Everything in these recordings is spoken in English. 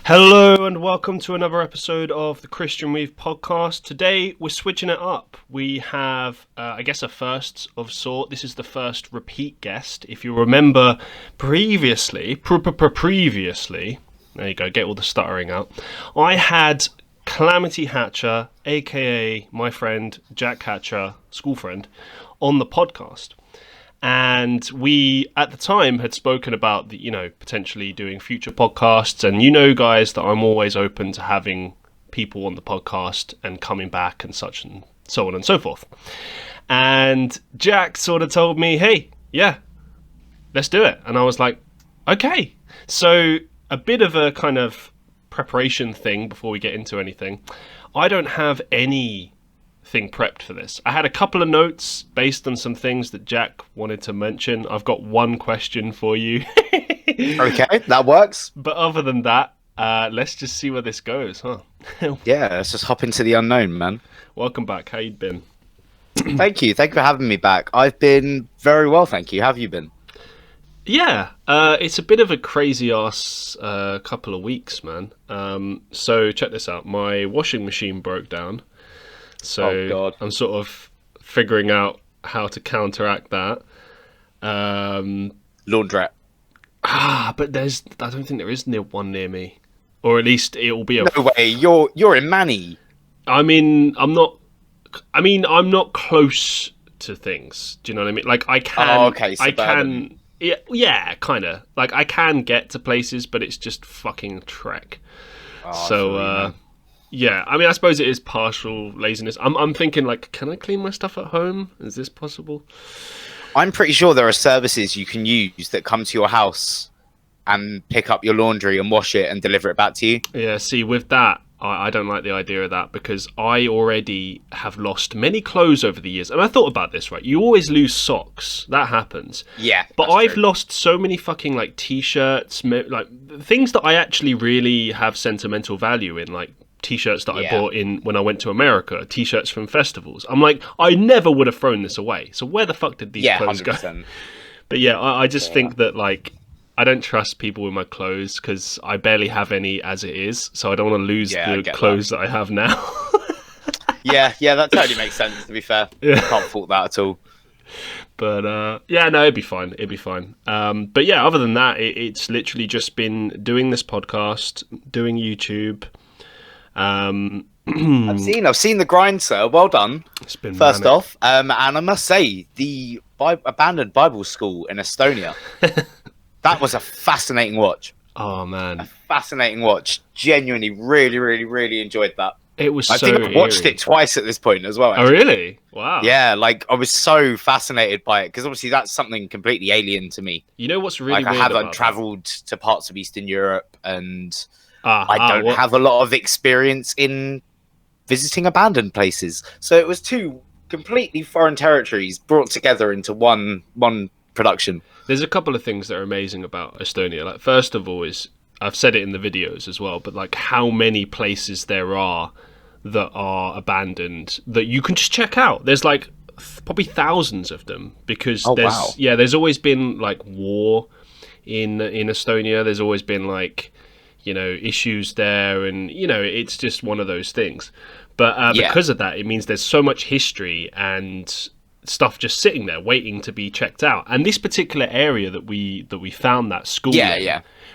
Hello and welcome to another episode of the Christian Reeve podcast. Today we're switching it up. We have, I guess, a first of sort. This is the first repeat guest. If you remember previously, there you go, get all the stuttering out. I had Calamity Hatcher, aka my friend Jack Hatcher, school friend, on the podcast. And we, at the time, had spoken about potentially doing future podcasts. And you know, guys, that I'm always open to having people on the podcast and coming back and such and so on and so forth. And Jack sort of told me, hey, yeah, let's do it. And I was like, okay. So a bit of a kind of preparation thing before we get into anything. I don't have anything prepped for this. I had a couple of notes based on some things that Jack wanted to mention. I've got one question for you. Okay, that works. But other than that, let's just see where this goes, huh? Yeah, let's just hop into the unknown, man. Welcome back. How you been? Thank you for having me back. I've been very well, thank you. How have you been? Yeah, it's a bit of a crazy ass couple of weeks, man. So check this out. My washing machine broke down. So I'm sort of figuring out how to counteract that. Laundrette. But I don't think there is one near me, or at least it will be. No way. You're in Manny. I'm not close to things. Do you know what I mean? Like I can. Oh, okay. I can. Yeah, kind of. Like I can get to places, but it's just fucking trek. Yeah, I suppose it is partial laziness. I'm thinking, like, can I clean my stuff at home? Is this possible? I'm pretty sure there are services you can use that come to your house and pick up your laundry and wash it and deliver it back to you. Yeah, see, with that, I don't like the idea of that because I already have lost many clothes over the years. And I thought about this, right? You always lose socks. That happens. Yeah. But I've lost so many fucking, like, T-shirts, like, things that I actually really have sentimental value in, like, T-shirts that I bought in when I went to America, T-shirts from festivals. I'm like, I never would have thrown this away. So where the fuck did these clothes 100%. go? But yeah, I just think that, like, I don't trust people with my clothes because I barely have any as it is. So I don't want to lose the clothes that I have now. yeah, that totally makes sense, to be fair. Yeah. Can't fault that at all. But no, it'd be fine. But yeah, other than that, it's literally just been doing this podcast, doing YouTube. I've seen the grind, sir. Well done. It's been first manic. off, and I must say, the abandoned Bible school in Estonia, that was a fascinating watch. Oh man, a fascinating watch. Genuinely, really, really, really enjoyed that. It was. I think I've watched it twice at this point as well. Actually. Oh really? Wow. Yeah, like I was so fascinated by it because obviously that's something completely alien to me. You know what's really like weird I haven't travelled to parts of Eastern Europe and I don't what? have a lot of experience in visiting abandoned places. So it was two completely foreign territories brought together into one production. There's a couple of things that are amazing about Estonia. Like, first of all, is I've said it in the videos as well, but like how many places there are that are abandoned that you can just check out. There's like probably thousands of them because there's always been like war in Estonia. There's always been like issues there, and it's just one of those things. But because of that, it means there's so much history and stuff just sitting there waiting to be checked out. And this particular area that we found that school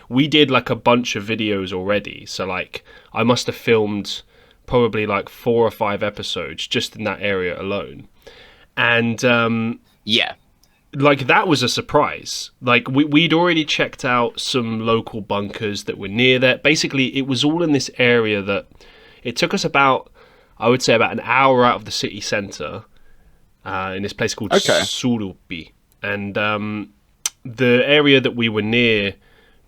we did like a bunch of videos already. So like I must have filmed probably like 4 or 5 episodes just in that area alone. And like that was a surprise. Like we'd already checked out some local bunkers that were near there. Basically, it was all in this area that it took us about an hour out of the city centre in this place called Surupi. And the area that we were near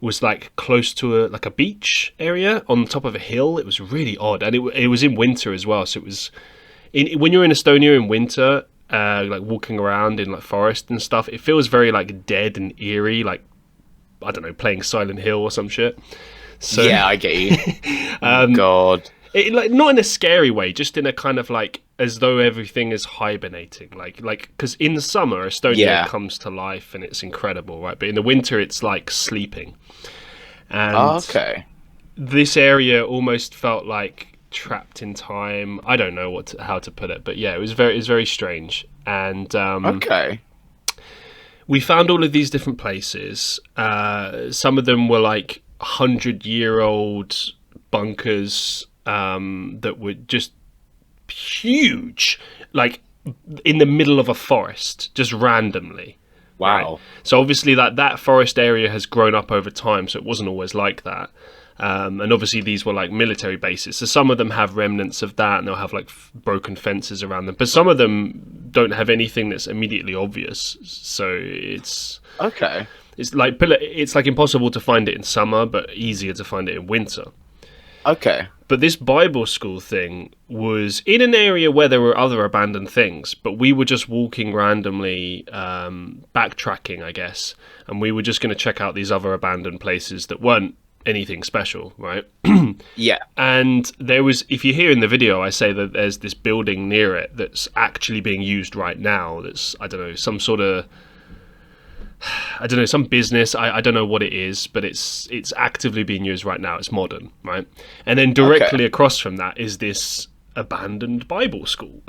was like close to a beach area on top of a hill. It was really odd, and it was in winter as well. So it was when you're in Estonia in winter. Like walking around in like forest and stuff, it feels very like dead and eerie, like I don't know, playing Silent Hill or some shit. So yeah, I get you. God, like not in a scary way, just in a kind of like as though everything is hibernating, like because in the summer Estonia comes to life and it's incredible, right? But in the winter it's like sleeping. And this area almost felt like trapped in time. I don't know how to put it, but yeah, it was very strange. And Okay. we found all of these different places. Some of them were like 100-year-old bunkers that were just huge, like in the middle of a forest, just randomly. Wow. Right? So obviously that forest area has grown up over time, so it wasn't always like that. And obviously these were like military bases. So some of them have remnants of that, and they'll have like broken fences around them. But some of them don't have anything that's immediately obvious. So it's Okay. it's like impossible to find it in summer, but easier to find it in winter. Okay. But this Bible school thing was in an area where there were other abandoned things, but we were just walking randomly, backtracking, I guess, and we were just going to check out these other abandoned places that weren't anything special, right? Yeah. And there was, if you hear in the video, I say that there's this building near it that's actually being used right now. That's, I don't know, some sort of, I don't know, some business. I don't know what it is, but it's actively being used right now. It's modern, right? And then directly across from that is this abandoned Bible school.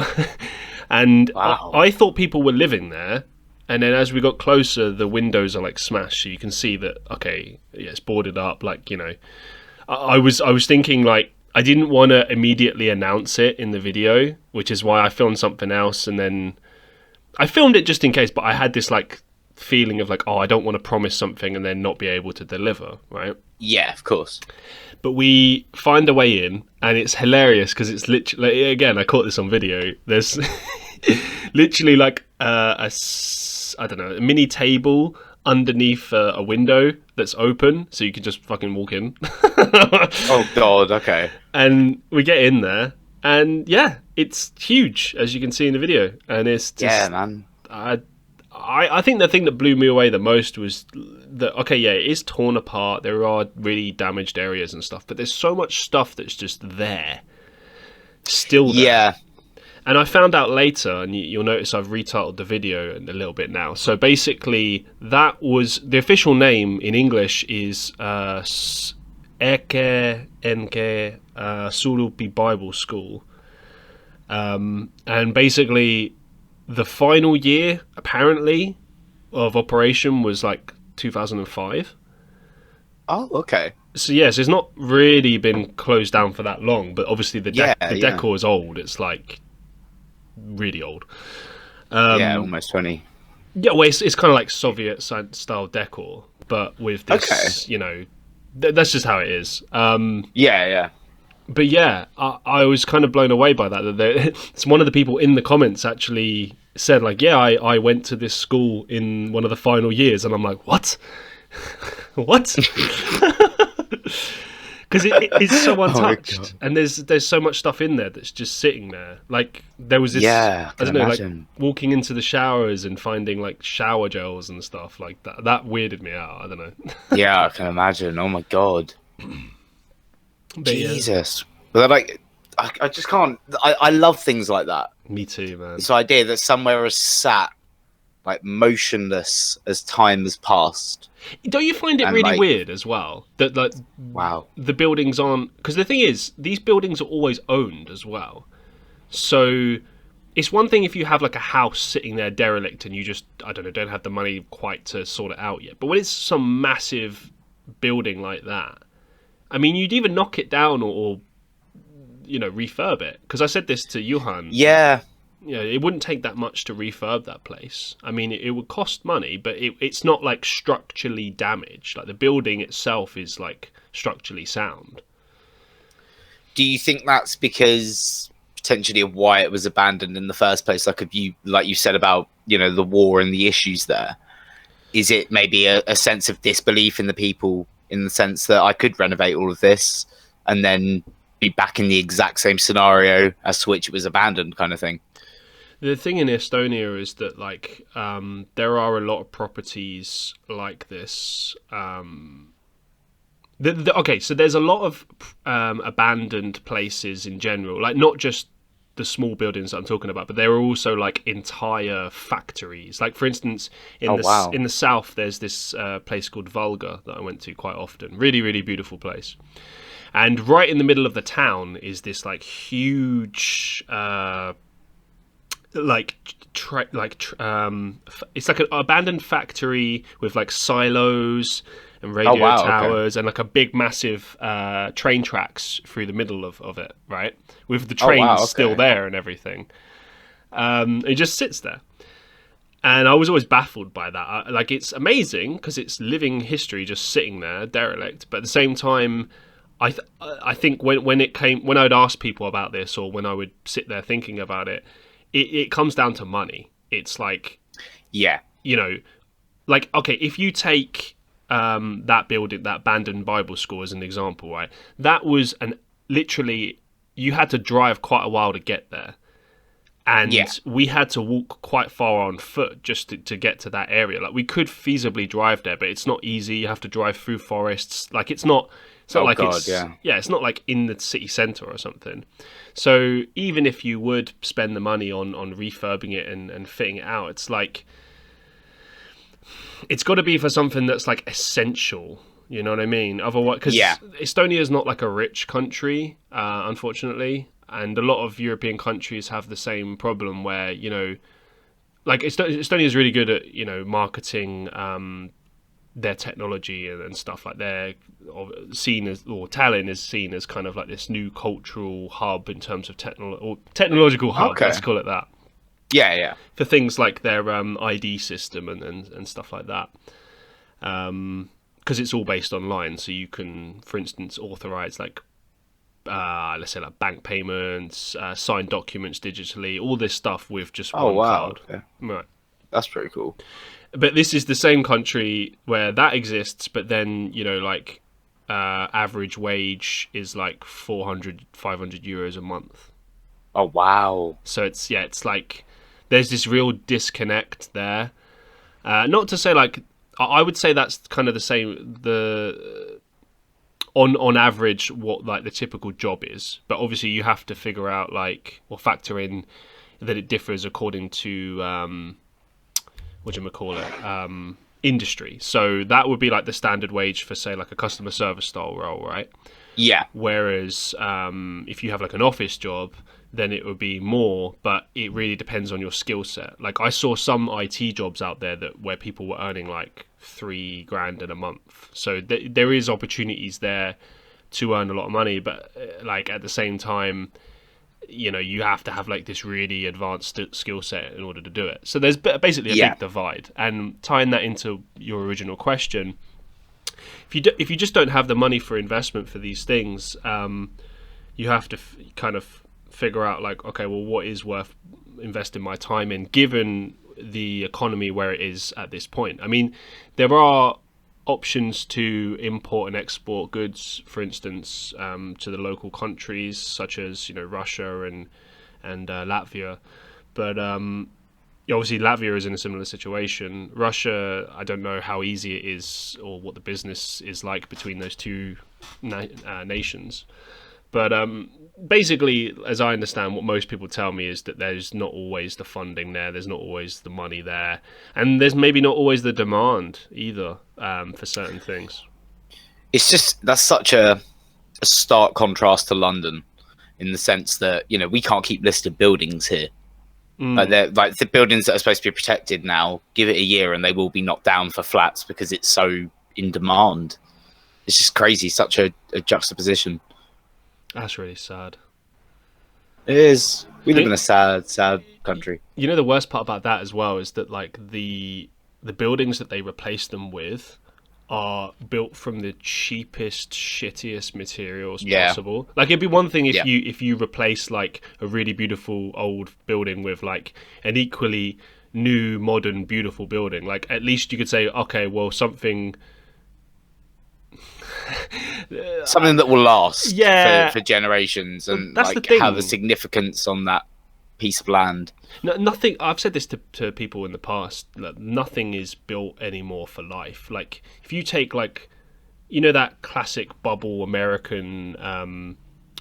And Wow. I thought people were living there. And then as we got closer, the windows are like smashed, so you can see that, okay, yeah, it's boarded up. Like, you know, I was thinking, like, I didn't want to immediately announce it in the video, which is why I filmed something else, and then I filmed it just in case. But I had this like feeling of like, oh, I don't want to promise something and then not be able to deliver, right? Yeah, of course. But we find a way in, and it's hilarious because it's literally, again, I caught this on video. There's literally like I don't know, a mini table underneath a window that's open, so you can just fucking walk in. Oh God. Okay. And we get in there, and yeah, it's huge, as you can see in the video. And it's just, Yeah, man. I think the thing that blew me away the most was that, okay, yeah, it is torn apart. There are really damaged areas and stuff, but there's so much stuff that's just there, still there. Yeah. And I found out later, and you'll notice I've retitled the video a little bit now. So basically, that was the official name in English is Eke Enke Sulupi Bible School, and basically the final year apparently of operation was like 2005. Oh, okay. So yes, it's not really been closed down for that long, but obviously the decor is old. It's like really old. Yeah, almost 20. Yeah, well, it's kind of like Soviet style decor, but with this, you know, that's just how it is. Yeah. But yeah, I was kind of blown away by that. It's one of the people in the comments actually said, like, yeah, I went to this school in one of the final years, and I'm like, what? What? Because it's so untouched, and there's so much stuff in there that's just sitting there. Like there was this, I don't know, like walking into the showers and finding like shower gels and stuff like that. That weirded me out. I don't know. Yeah, I can imagine. Oh my God. But Jesus. But like, I just can't. I love things like that. Me too, man. This idea that somewhere is sat like motionless as time has passed. Don't you find it really weird as well that like the buildings aren't, because the thing is these buildings are always owned as well, so it's one thing if you have like a house sitting there derelict and you just, I don't know, don't have the money quite to sort it out yet, but when it's some massive building like that, I mean, you'd either knock it down or you know, refurb it, because I said this to Johan. Yeah. You know, it wouldn't take that much to refurb that place. I mean, it would cost money, but it's not like structurally damaged. Like the building itself is like structurally sound. Do you think that's because potentially of why it was abandoned in the first place? Like, like you said about, you know, the war and the issues there. Is it maybe a sense of disbelief in the people, in the sense that I could renovate all of this and then be back in the exact same scenario as to which it was abandoned, kind of thing? The thing in Estonia is that, like, there are a lot of properties like this. Okay, so there's a lot of abandoned places in general, like not just the small buildings that I'm talking about, but there are also like entire factories. Like for instance, in the south, there's this place called Volga that I went to quite often. Really, really beautiful place. And right in the middle of the town is this like huge, it's like an abandoned factory with like silos and radio towers and like a big massive train tracks through the middle of it, right? With the trains still there and everything. It just sits there. And I was always baffled by that. Like, it's amazing because it's living history just sitting there, derelict. But at the same time, I think when I'd ask people about this, or when I would sit there thinking about it, it comes down to money. It's like, yeah, you know, like, okay, if you take that building, that abandoned Bible school as an example, right? That was literally, you had to drive quite a while to get there. And we had to walk quite far on foot just to get to that area. Like, we could feasibly drive there, but it's not easy. You have to drive through forests. Like, it's not it's not like in the city centre or something. So even if you would spend the money on refurbing it and fitting it out, it's like, it's got to be for something that's like essential. You know what I mean? Otherwise, because Estonia is not like a rich country, unfortunately. And a lot of European countries have the same problem where, you know, like Estonia is really good at, you know, marketing their technology and stuff like they're seen as, or Tallinn is seen as kind of like this new cultural hub in terms of technological hub, let's call it that. Yeah. For things like their ID system and stuff like that. Because it's all based online, so you can, for instance, authorize like, let's say like bank payments, sign documents digitally, all this stuff with just one card. Okay. Right. That's pretty cool. But this is the same country where that exists, but then, you know, like average wage is like 500 euros a month. Oh, wow. So it's like there's this real disconnect there. Not to say like, I would say that's kind of the same, on average what like the typical job is, but obviously you have to figure out like, or factor in that it differs according to industry. So that would be like the standard wage for, say, like a customer service style role, right? Yeah. Whereas if you have like an office job, then it would be more, but it really depends on your skill set. Like, I saw some IT jobs out there where people were earning like $3,000 in a month. So there is opportunities there to earn a lot of money, but like at the same time, you know, you have to have like this really advanced skill set in order to do it. So there's basically a big divide. And tying that into your original question, if you just don't have the money for investment for these things, you have to kind of figure out like, okay, well, what is worth investing my time in given the economy where it is at this point? I mean, there are options to import and export goods, for instance, to the local countries such as, you know, Russia and Latvia, but obviously Latvia is in a similar situation. Russia, I don't know how easy it is or what the business is like between those two nations, but basically, as I understand, what most people tell me is that there's not always the funding there's not always the money there, and there's maybe not always the demand either for certain things. It's just, that's such a stark contrast to London, in the sense that, you know, we can't keep listed buildings here. Like the buildings that are supposed to be protected now, give it a year and they will be knocked down for flats because it's so in demand. It's just crazy, such a juxtaposition. That's really sad. It is. We live in a sad country. You know, the worst part about that as well is that like the buildings that they replace them with are built from the cheapest, shittiest materials possible. Like, it'd be one thing if you replace like a really beautiful old building with like an equally new, modern, beautiful building. Like, at least you could say, okay, well, something that will last for generations, and that's like the thing. have a significance on that piece of land. Nothing. I've said this to people in the past. Like, nothing is built anymore for life. Like, if you take like, you know, that classic bubble American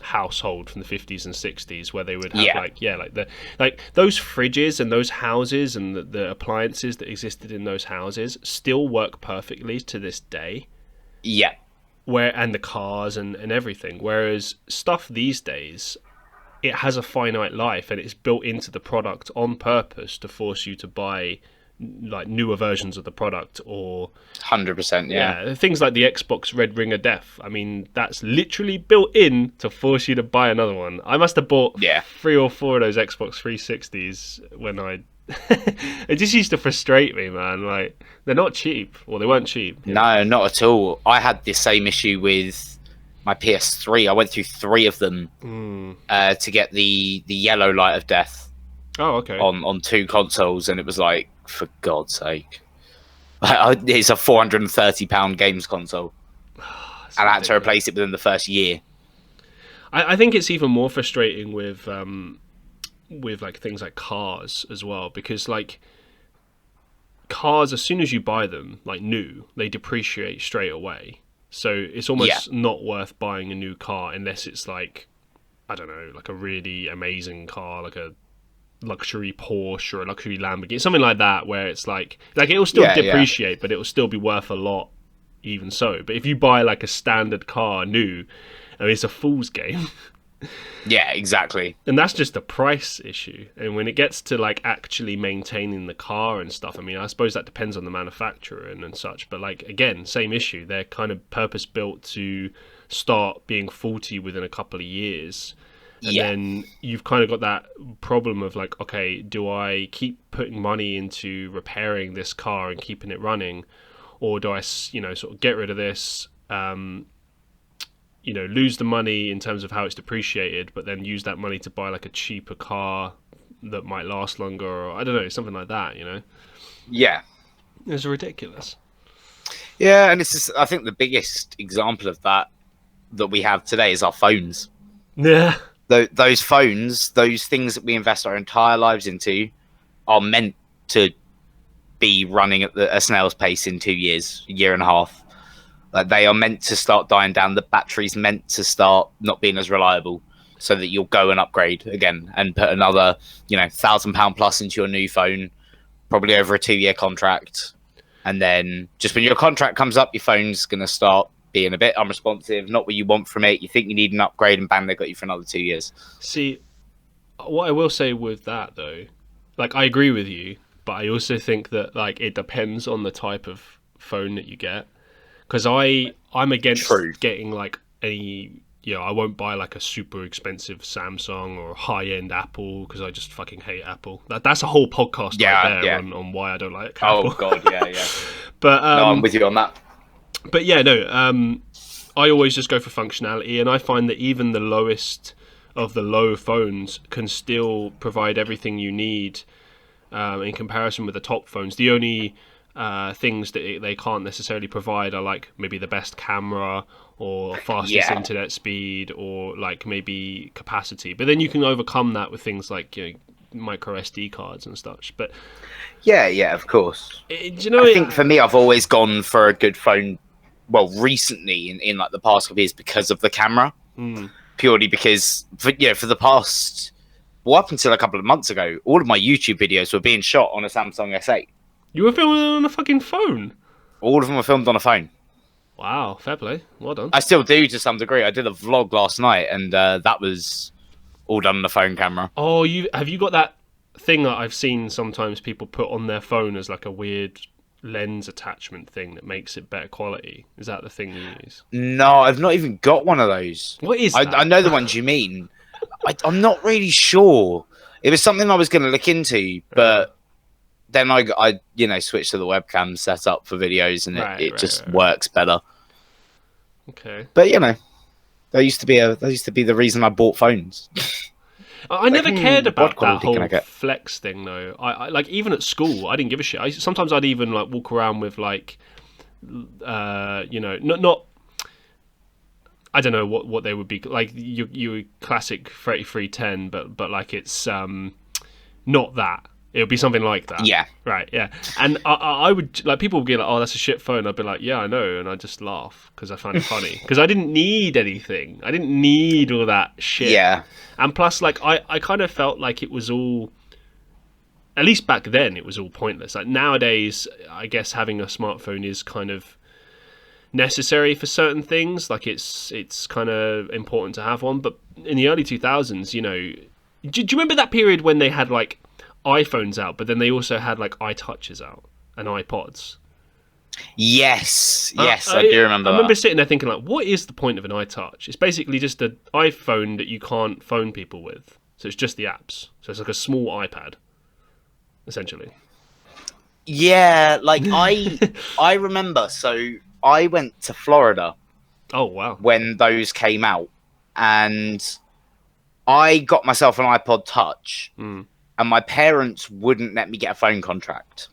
household from the 50s and 60s, where they would have Yeah. like those fridges and those houses and the appliances that existed in those houses still work perfectly to this day. Yeah. And the cars and everything, whereas stuff these days, it has a finite life and it's built into the product on purpose to force you to buy like newer versions of the product, or 100%. Yeah. things like the Xbox Red Ring of Death. I mean, that's literally built in to force you to buy another one. I must have bought 3 or 4 of those Xbox 360s when I it just used to frustrate me, man. Like, they're not cheap, or they weren't cheap. No, not at all. I had the same issue with my PS3. I went through 3 of them to get the yellow light of death. Oh, okay. On 2 consoles, and it was like, for God's sake, it's a £430 games console, and I had to replace it within the first year. I think it's even more frustrating with like things like cars as well, because like cars, as soon as you buy them like new, they depreciate straight away. So it's almost not worth buying a new car unless it's like, I don't know, like a really amazing car, like a luxury Porsche or a luxury Lamborghini, something like that, where it's like it'll still depreciate, but it'll still be worth a lot even so. But if you buy like a standard car new, I mean, it's a fool's game. Yeah, exactly. And that's just a price issue. And when it gets to like actually maintaining the car and stuff, I mean, I suppose that depends on the manufacturer and such. But like, again, same issue. They're kind of purpose built to start being faulty within a couple of years. And then you've kind of got that problem of like, okay, do I keep putting money into repairing this car and keeping it running? Or do I, sort of get rid of this, lose the money in terms of how it's depreciated, but then use that money to buy like a cheaper car that might last longer, or I don't know, something like that, Yeah. It's ridiculous. Yeah, and this is, I think, the biggest example of that we have today is our phones. Yeah. Those phones, those things that we invest our entire lives into, are meant to be running at a snail's pace in 2 years, a year and a half. Like, they are meant to start dying down. The battery's meant to start not being as reliable, so that you'll go and upgrade again and put another, £1,000 plus into your new phone, probably over a 2-year contract. And then just when your contract comes up, your phone's going to start being a bit unresponsive, not what you want from it. You think you need an upgrade, and bang, they got you for another 2 years. See, what I will say with that though, like, I agree with you, but I also think that like it depends on the type of phone that you get. Because I'm against getting like any, I won't buy like a super expensive Samsung or high-end Apple, because I just fucking hate Apple. That's a whole podcast on why I don't like Apple. Oh god, yeah. But no, I'm with you on that. But yeah, no, I always just go for functionality, and I find that even the lowest of the low phones can still provide everything you need in comparison with the top phones. The only things that they can't necessarily provide are like maybe the best camera or fastest internet speed, or like maybe capacity. But then you can overcome that with things like micro SD cards and such. But yeah, of course. I think for me, I've always gone for a good phone. Well, recently in like the past couple of years, because of the camera, purely because for the past, up until a couple of months ago, all of my YouTube videos were being shot on a Samsung S8. You were filming on a fucking phone? All of them were filmed on a phone. Wow, fair play. Well done. I still do to some degree. I did a vlog last night, and that was all done on a phone camera. Oh, have you got that thing that I've seen sometimes people put on their phone as like a weird lens attachment thing that makes it better quality? Is that the thing you use? No, I've not even got one of those. What is that? I know the ones you mean. I'm not really sure. It was something I was going to look into, but then I switched to the webcam setup for videos, and it just works better. Okay. But that used to be the reason I bought phones. I never cared about that whole flex thing though. I like, even at school, I didn't give a shit. Sometimes I'd even like walk around with like, not. I don't know what they would be like. You classic 3310, but like it's not that. It would be something like that. Yeah. Right, yeah. And I would, like, people would be like, oh, that's a shit phone. I'd be like, yeah, I know. And I'd just laugh because I find it funny. Because I didn't need anything. I didn't need all that shit. Yeah. And plus, like, I kind of felt like it was all, at least back then, it was all pointless. Like, nowadays, I guess having a smartphone is kind of necessary for certain things. Like, it's kind of important to have one. But in the early 2000s, you know, do you remember that period when they had, like, iPhones out, but then they also had like iTouches out and iPods? Yes, I do remember. I remember sitting there thinking, like, what is the point of an iTouch? It's basically just an iPhone that you can't phone people with. So it's just the apps. So it's like a small iPad, essentially. Yeah, like I remember. So I went to Florida. Oh wow! When those came out, and I got myself an iPod Touch. And my parents wouldn't let me get a phone contract.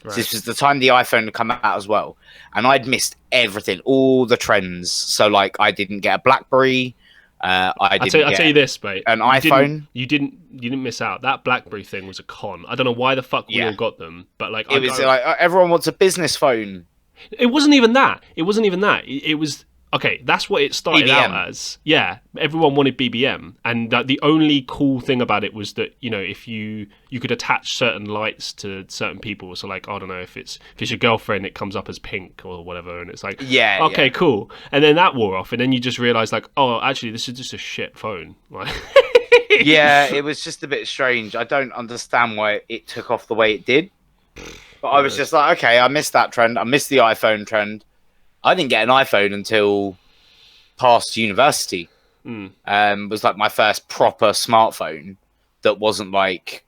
Right. So this was the time the iPhone had come out as well. And I'd missed everything, all the trends. So, like, I didn't get a BlackBerry. I'll tell you this, mate. An iPhone. You didn't miss out. That BlackBerry thing was a con. I don't know why the fuck we all got them. But, like, it was like, everyone wants a business phone. It wasn't even that. It was... Okay, that's what it started BBM. Out as. Yeah, everyone wanted BBM, and the only cool thing about it was that, you know, if you could attach certain lights to certain people. So, like, I don't know, if it's your girlfriend, it comes up as pink or whatever, and it's like, okay, cool. And then that wore off, and then you just realise, like, oh, actually, this is just a shit phone. Yeah, it was just a bit strange. I don't understand why it took off the way it did. But I was just like, okay, I missed that trend. I missed the iPhone trend. I didn't get an iPhone until past university. Was like my first proper smartphone that wasn't like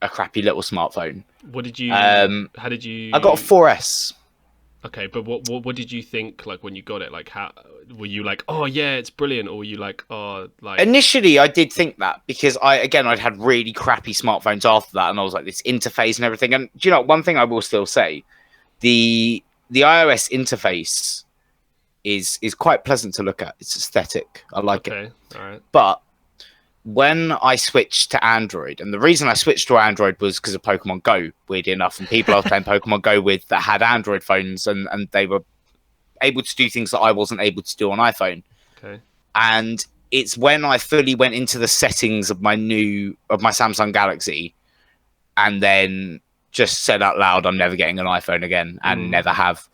a crappy little smartphone. What did you? How did you? I got a 4S. Okay, but what did you think, like, when you got it? Like, how were you like, oh yeah, it's brilliant, or were you like, oh, like? Initially, I did think that because I'd had really crappy smartphones after that, and I was like, this interface and everything. And do you know, one thing I will still say, the iOS interface is quite pleasant to look at. It's aesthetic. I like it. All right. But when I switched to Android, and the reason I switched to Android was because of Pokemon Go, weirdly enough, and people I was playing Pokemon Go with that had Android phones, and they were able to do things that I wasn't able to do on iPhone. Okay. And it's when I fully went into the settings of my Samsung Galaxy, and then just said out loud, I'm never getting an iPhone again, and never have.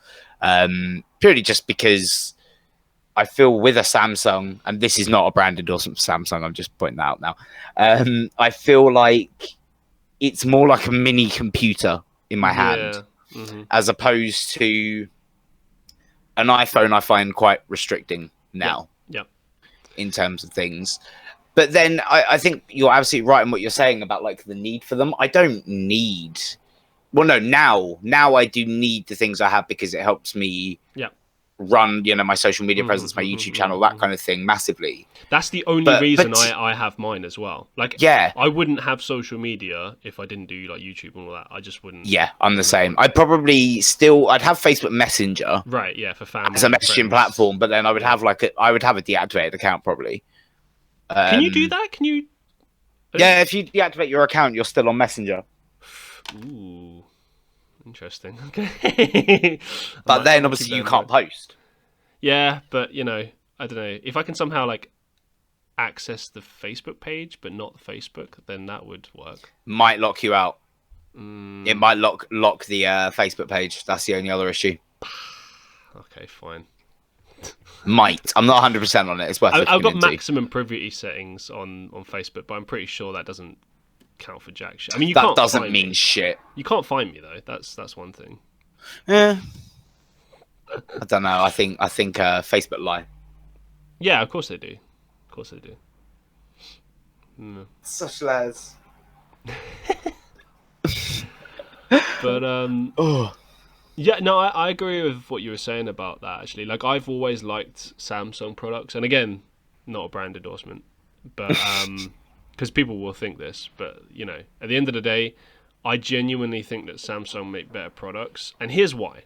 Purely just because I feel with a Samsung, and this is not a brand endorsement for Samsung, I'm just pointing that out now. I feel like it's more like a mini computer in my hand, as opposed to an iPhone. I find quite restricting now, in terms of things. But then I think you're absolutely right in what you're saying about, like, the need for them. I don't need... Well, no, now I do need the things I have because it helps me run, you know, my social media presence, my YouTube channel, that kind of thing, massively. That's the only reason I have mine as well. Like, I wouldn't have social media if I didn't do, like, YouTube and all that. I just wouldn't. Yeah, I'm the same. I'd have Facebook Messenger. Right, yeah, for family. As a messaging platform, but then I would have a deactivated account probably. Can you do that? Can you? Yeah, if you deactivate your account, you're still on Messenger. Ooh, interesting. Okay. But then obviously you can't post. Yeah, but, you know, I don't know. If I can somehow, like, access the Facebook page but not the Facebook, then that would work. Might lock you out. It might lock the Facebook page. That's the only other issue. Okay, fine. Might. I'm not 100% on it. It's worth looking I've got into. maximum privacy settings on Facebook, but I'm pretty sure that doesn't count for jack shit. I mean, that doesn't mean shit. You can't find me though. That's one thing. Yeah. I don't know. I think Facebook lie. Yeah, of course they do. Such lads. But yeah, no, I agree with what you were saying about that, actually. Like, I've always liked Samsung products, and again, not a brand endorsement, but because people will think this, but, you know, at the end of the day, I genuinely think that Samsung make better products, and here's why.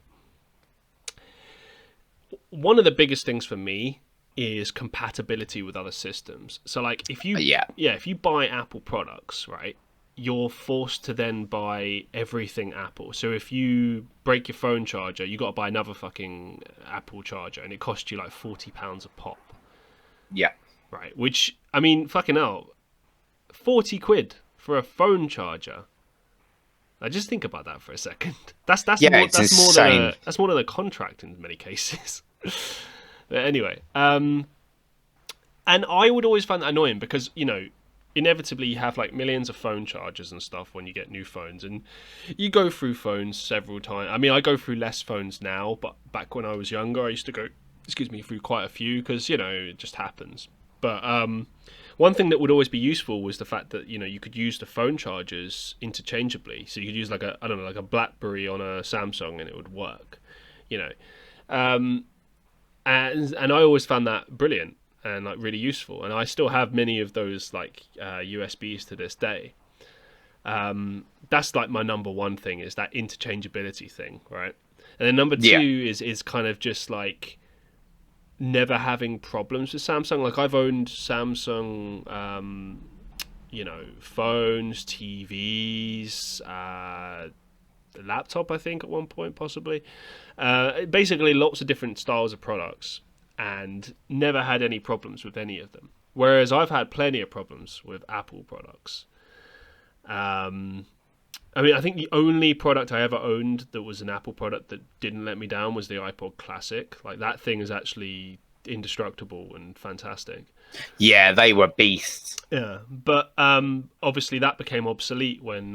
One of the biggest things for me is compatibility with other systems. So, like, if you if you buy Apple products, right, you're forced to then buy everything Apple. So if you break your phone charger, you got to buy another fucking Apple charger, and it costs you like £40 a pop. Yeah. Right, which, I mean, fucking hell, 40 quid for a phone charger. Now just think about that for a second. That's more than a contract in many cases. But anyway, and I would always find that annoying because, you know, inevitably you have like millions of phone chargers and stuff when you get new phones, and you go through phones several times. I mean, I go through less phones now, but back when I was younger, I used to go, through quite a few because, you know, it just happens. But one thing that would always be useful was the fact that, you know, you could use the phone chargers interchangeably. So you could use like a BlackBerry on a Samsung and it would work, you know. And I always found that brilliant and like really useful. And I still have many of those like USBs to this day. That's like my number one thing, is that interchangeability thing, right? And then number two is kind of just like never having problems with Samsung. Like I've owned Samsung, you know, phones, TVs, laptop, I think at one point possibly. Basically lots of different styles of products, and never had any problems with any of them. Whereas I've had plenty of problems with Apple products. I mean, I think the only product I ever owned that was an Apple product that didn't let me down was the iPod Classic. Like, that thing is actually indestructible and fantastic. Yeah, they were beasts. Yeah, but obviously that became obsolete when,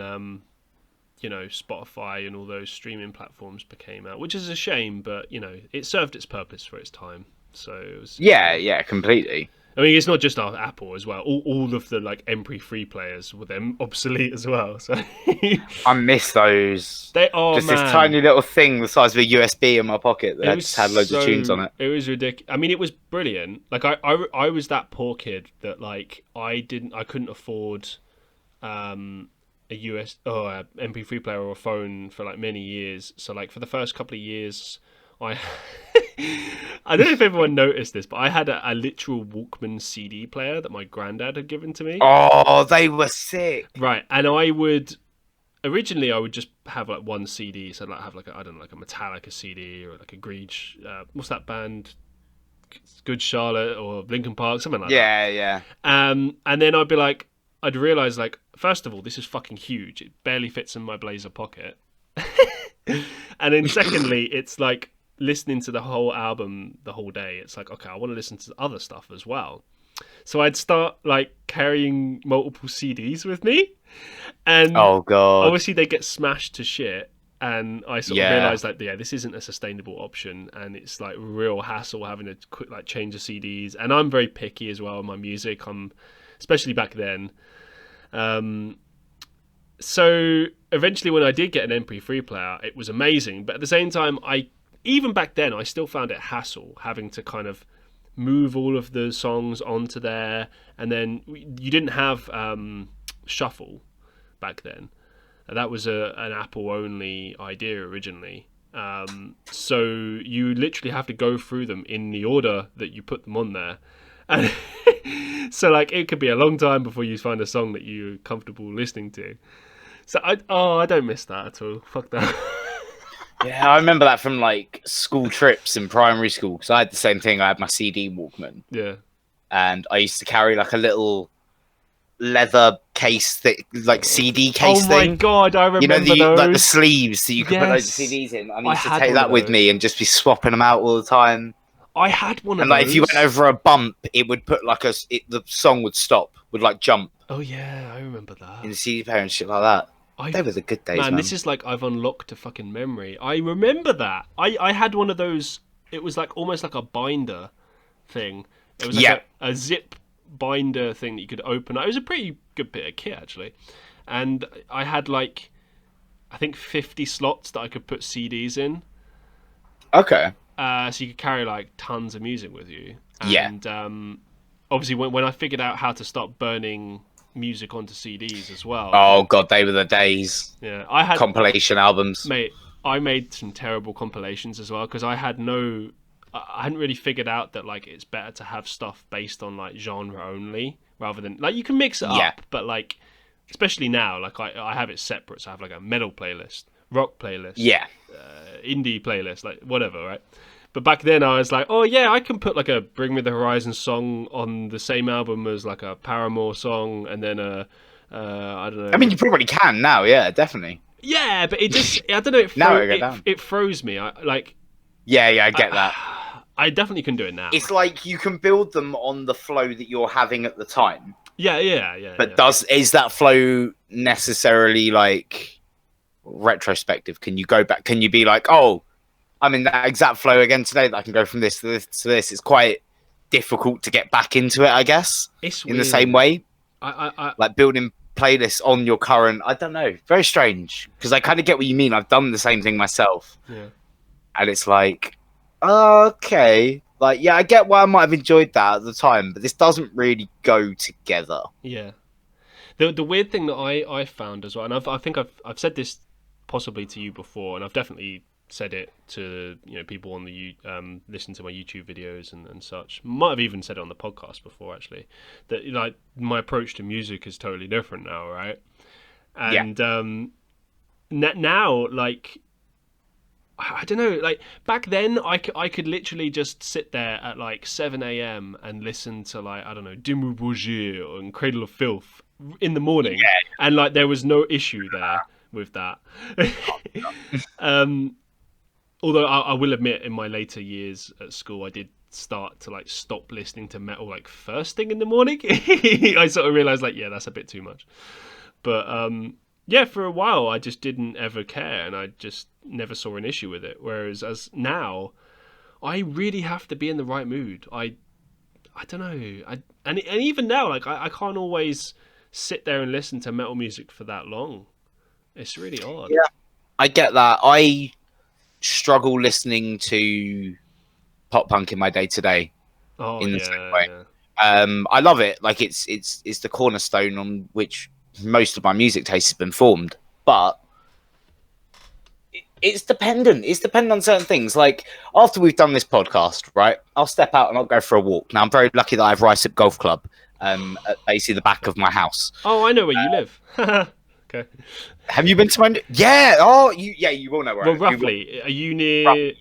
you know, Spotify and all those streaming platforms became out, which is a shame, but, you know, it served its purpose for its time. So it was, yeah, completely. I mean, it's not just our Apple as well. All of the like MP3 players were then obsolete as well. So I miss those. They are, just this tiny little thing the size of a USB in my pocket that just had loads of tunes on it. It was ridiculous. I mean, it was brilliant. Like I was that poor kid that like I couldn't afford a MP3 player or a phone for like many years. So like for the first couple of years, I don't know if everyone noticed this, but I had a literal Walkman CD player that my granddad had given to me. Oh, they were sick. Right, and originally I would just have like one CD, so I'd like have like a Metallica CD or like a Greech, what's that band? Good Charlotte or Linkin Park, something like that. Yeah. And then I'd realise like, first of all, this is fucking huge. It barely fits in my blazer pocket. And then secondly, it's like, listening to the whole album the whole day, it's like, okay, I want to listen to other stuff as well. So I'd start like carrying multiple CDs with me, and oh god, obviously they get smashed to shit, and I sort of realized like, this isn't a sustainable option, and it's like real hassle having to quick like change the CDs, and I'm very picky as well in my music, especially back then. So eventually when I did get an MP3 player, it was amazing, but at the same time, even back then, I still found it hassle having to kind of move all of the songs onto there. And then you didn't have shuffle back then. That was an Apple-only idea originally. So you literally have to go through them in the order that you put them on there. And so like it could be a long time before you find a song that you're comfortable listening to. So I don't miss that at all. Fuck that. Yeah, I remember that from like school trips in primary school, because I had the same thing. I had my CD Walkman. Yeah. And I used to carry like a little leather case, like CD case thing. Oh my god, I remember those. Like the sleeves that you could put loads of CDs in. I used to take that with me and just be swapping them out all the time. I had one of those. And like if you went over a bump, it would put like the song would stop, would like jump. Oh yeah, I remember that. In the CD player and shit like that. They were the good days, man. This is like I've unlocked a fucking memory. I remember that. I had one of those. It was like almost like a binder thing. It was like a zip binder thing that you could open. It was a pretty good bit of kit actually, and I had like I think 50 slots that I could put CDs in. Okay. So you could carry like tons of music with you. And obviously when I figured out how to start burning music onto CDs as well. Oh god, they were the days. Yeah, I had compilation albums. Mate, I made some terrible compilations as well because I hadn't really figured out that like it's better to have stuff based on like genre only rather than like you can mix it up, but like especially now, like I have it separate. So I have like a metal playlist, rock playlist, Yeah. indie playlist, like whatever, right? But back then I was like, oh yeah, I can put like a Bring Me the Horizon song on the same album as like a Paramore song, and then I don't know. I mean, you probably can now. Yeah, definitely. Yeah, but it just, I don't know, Now it go down. it froze me. Yeah, I get that. I definitely can do it now. It's like you can build them on the flow that you're having at the time. Yeah. But is that flow necessarily like retrospective? Can you go back? Can you be like, oh, I'm in that exact flow again today, that I can go from this to this to this? It's quite difficult to get back into it, I guess. It's in weird. The same way. I like building playlists on your current. I don't know. Very strange, because I kind of get what you mean. I've done the same thing myself. Yeah. And it's like, okay, like, yeah, I get why I might have enjoyed that at the time, but this doesn't really go together. Yeah. The weird thing that I found as well, and I think I've said this possibly to you before, and I've definitely said it to people on the listen to my YouTube videos and such. Might have even said it on the podcast before, actually, that like my approach to music is totally different now, right? And now, like, I don't know, like back then I could literally just sit there at like 7 a.m. and listen to like, I don't know, Dimmu Borgir and Cradle of Filth in the morning, and like there was no issue there with that. Although I will admit, in my later years at school, I did start to like stop listening to metal like first thing in the morning. I sort of realized like, yeah, that's a bit too much. But yeah, for a while I just didn't ever care, and I just never saw an issue with it. Whereas as now, I really have to be in the right mood. I don't know. And even now, like I can't always sit there and listen to metal music for that long. It's really odd. Yeah, I get that. I struggle listening to pop punk in my day to day in the same way. Yeah. I love it. Like it's the cornerstone on which most of my music taste has been formed. But it's dependent. It's dependent on certain things. Like after we've done this podcast, right? I'll step out and I'll go for a walk. Now I'm very lucky that I have Rysup Golf Club at basically the back of my house. Oh, I know where you live. Okay. Have you been to my? Yeah. Oh, you will know where. Well, roughly, are you near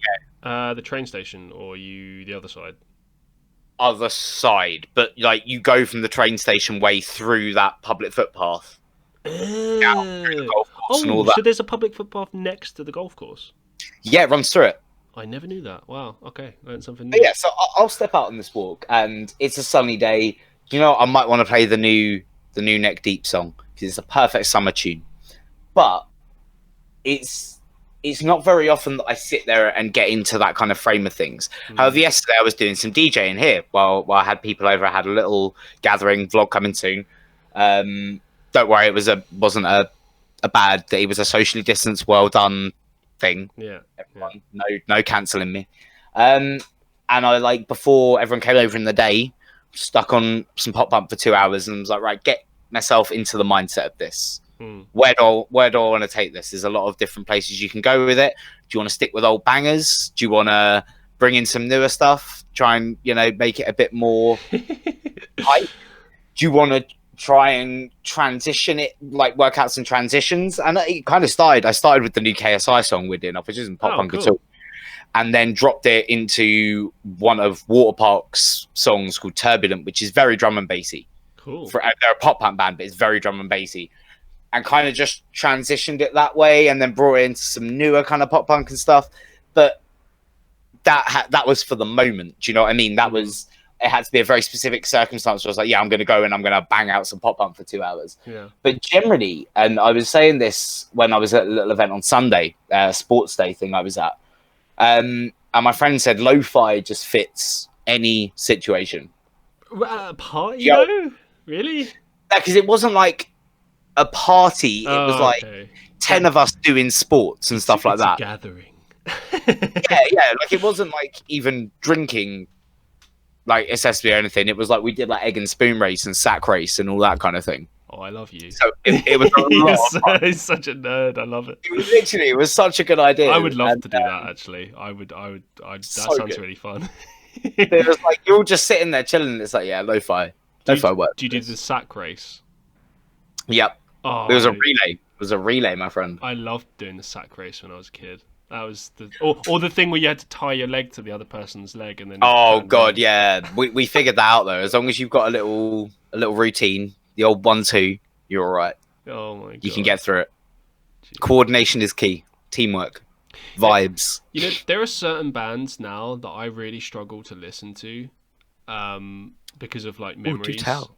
the train station, or are you the other side? Other side, but like you go from the train station way through that public footpath. Down through the golf course and all that. So there's a public footpath next to the golf course? Yeah, it runs through it. I never knew that. Wow. Okay, learned something new. Yeah, so I'll step out on this walk, and it's a sunny day. You know, I might want to play the new Neck Deep song because it's a perfect summer tune. But it's not very often that I sit there and get into that kind of frame of things. However, yesterday I was doing some DJing here while I had people over. I had a little gathering, vlog coming soon. Don't worry, it wasn't a bad. It was a socially distanced, well done thing. Yeah, everyone, no cancelling me. And I, like, before everyone came over in the day, stuck on some pop punk for 2 hours and was like, right, get myself into the mindset of this. Where do I want to take this? There's a lot of different places you can go with it. Do you want to stick with old bangers? Do you want to bring in some newer stuff? Try and, make it a bit more hype? Do you want to try and transition it, like work out some transitions? And it kind of started. I started with the new KSI song we're doing, which isn't pop punk at all. And then dropped it into one of Waterpark's songs called Turbulent, which is very drum and bassy. Cool. They're a pop punk band, but it's very drum and bassy. And kind of just transitioned it that way, and then brought it into some newer kind of pop punk and stuff. But that was for the moment. Do you know what I mean? That was, it had to be a very specific circumstance. Where I was like, yeah, I'm going to go and I'm going to bang out some pop punk for 2 hours. Yeah. But generally, and I was saying this when I was at a little event on Sunday, sports day thing I was at, and my friend said lo-fi just fits any situation. Party though? Really? Because it wasn't like a party. It was like 10 of us doing sports and stuff like that. A gathering. yeah. Like it wasn't like even drinking, like accessory or anything. It was like we did like egg and spoon race and sack race and all that kind of thing. Oh, I love you. So it was a lot of fun. He's such a nerd. I love it. It was such a good idea. I would love to do that. Actually, I would. That sounds good. Really fun. It was like you're all just sitting there chilling. And it's like, yeah, lo-fi. Lo-fi work. Do you do the sack race? Yep. Oh, It was a relay. It was a relay, my friend. I loved doing the sack race when I was a kid. That was or the thing where you had to tie your leg to the other person's leg and then. Oh God, round. yeah. We figured that out though. As long as you've got a little routine, the old 1-2, you're all right. Oh my god, you can get through it. Jeez. Coordination is key. Teamwork, vibes. You know, there are certain bands now that I really struggle to listen to, because of like memories. Ooh, do tell.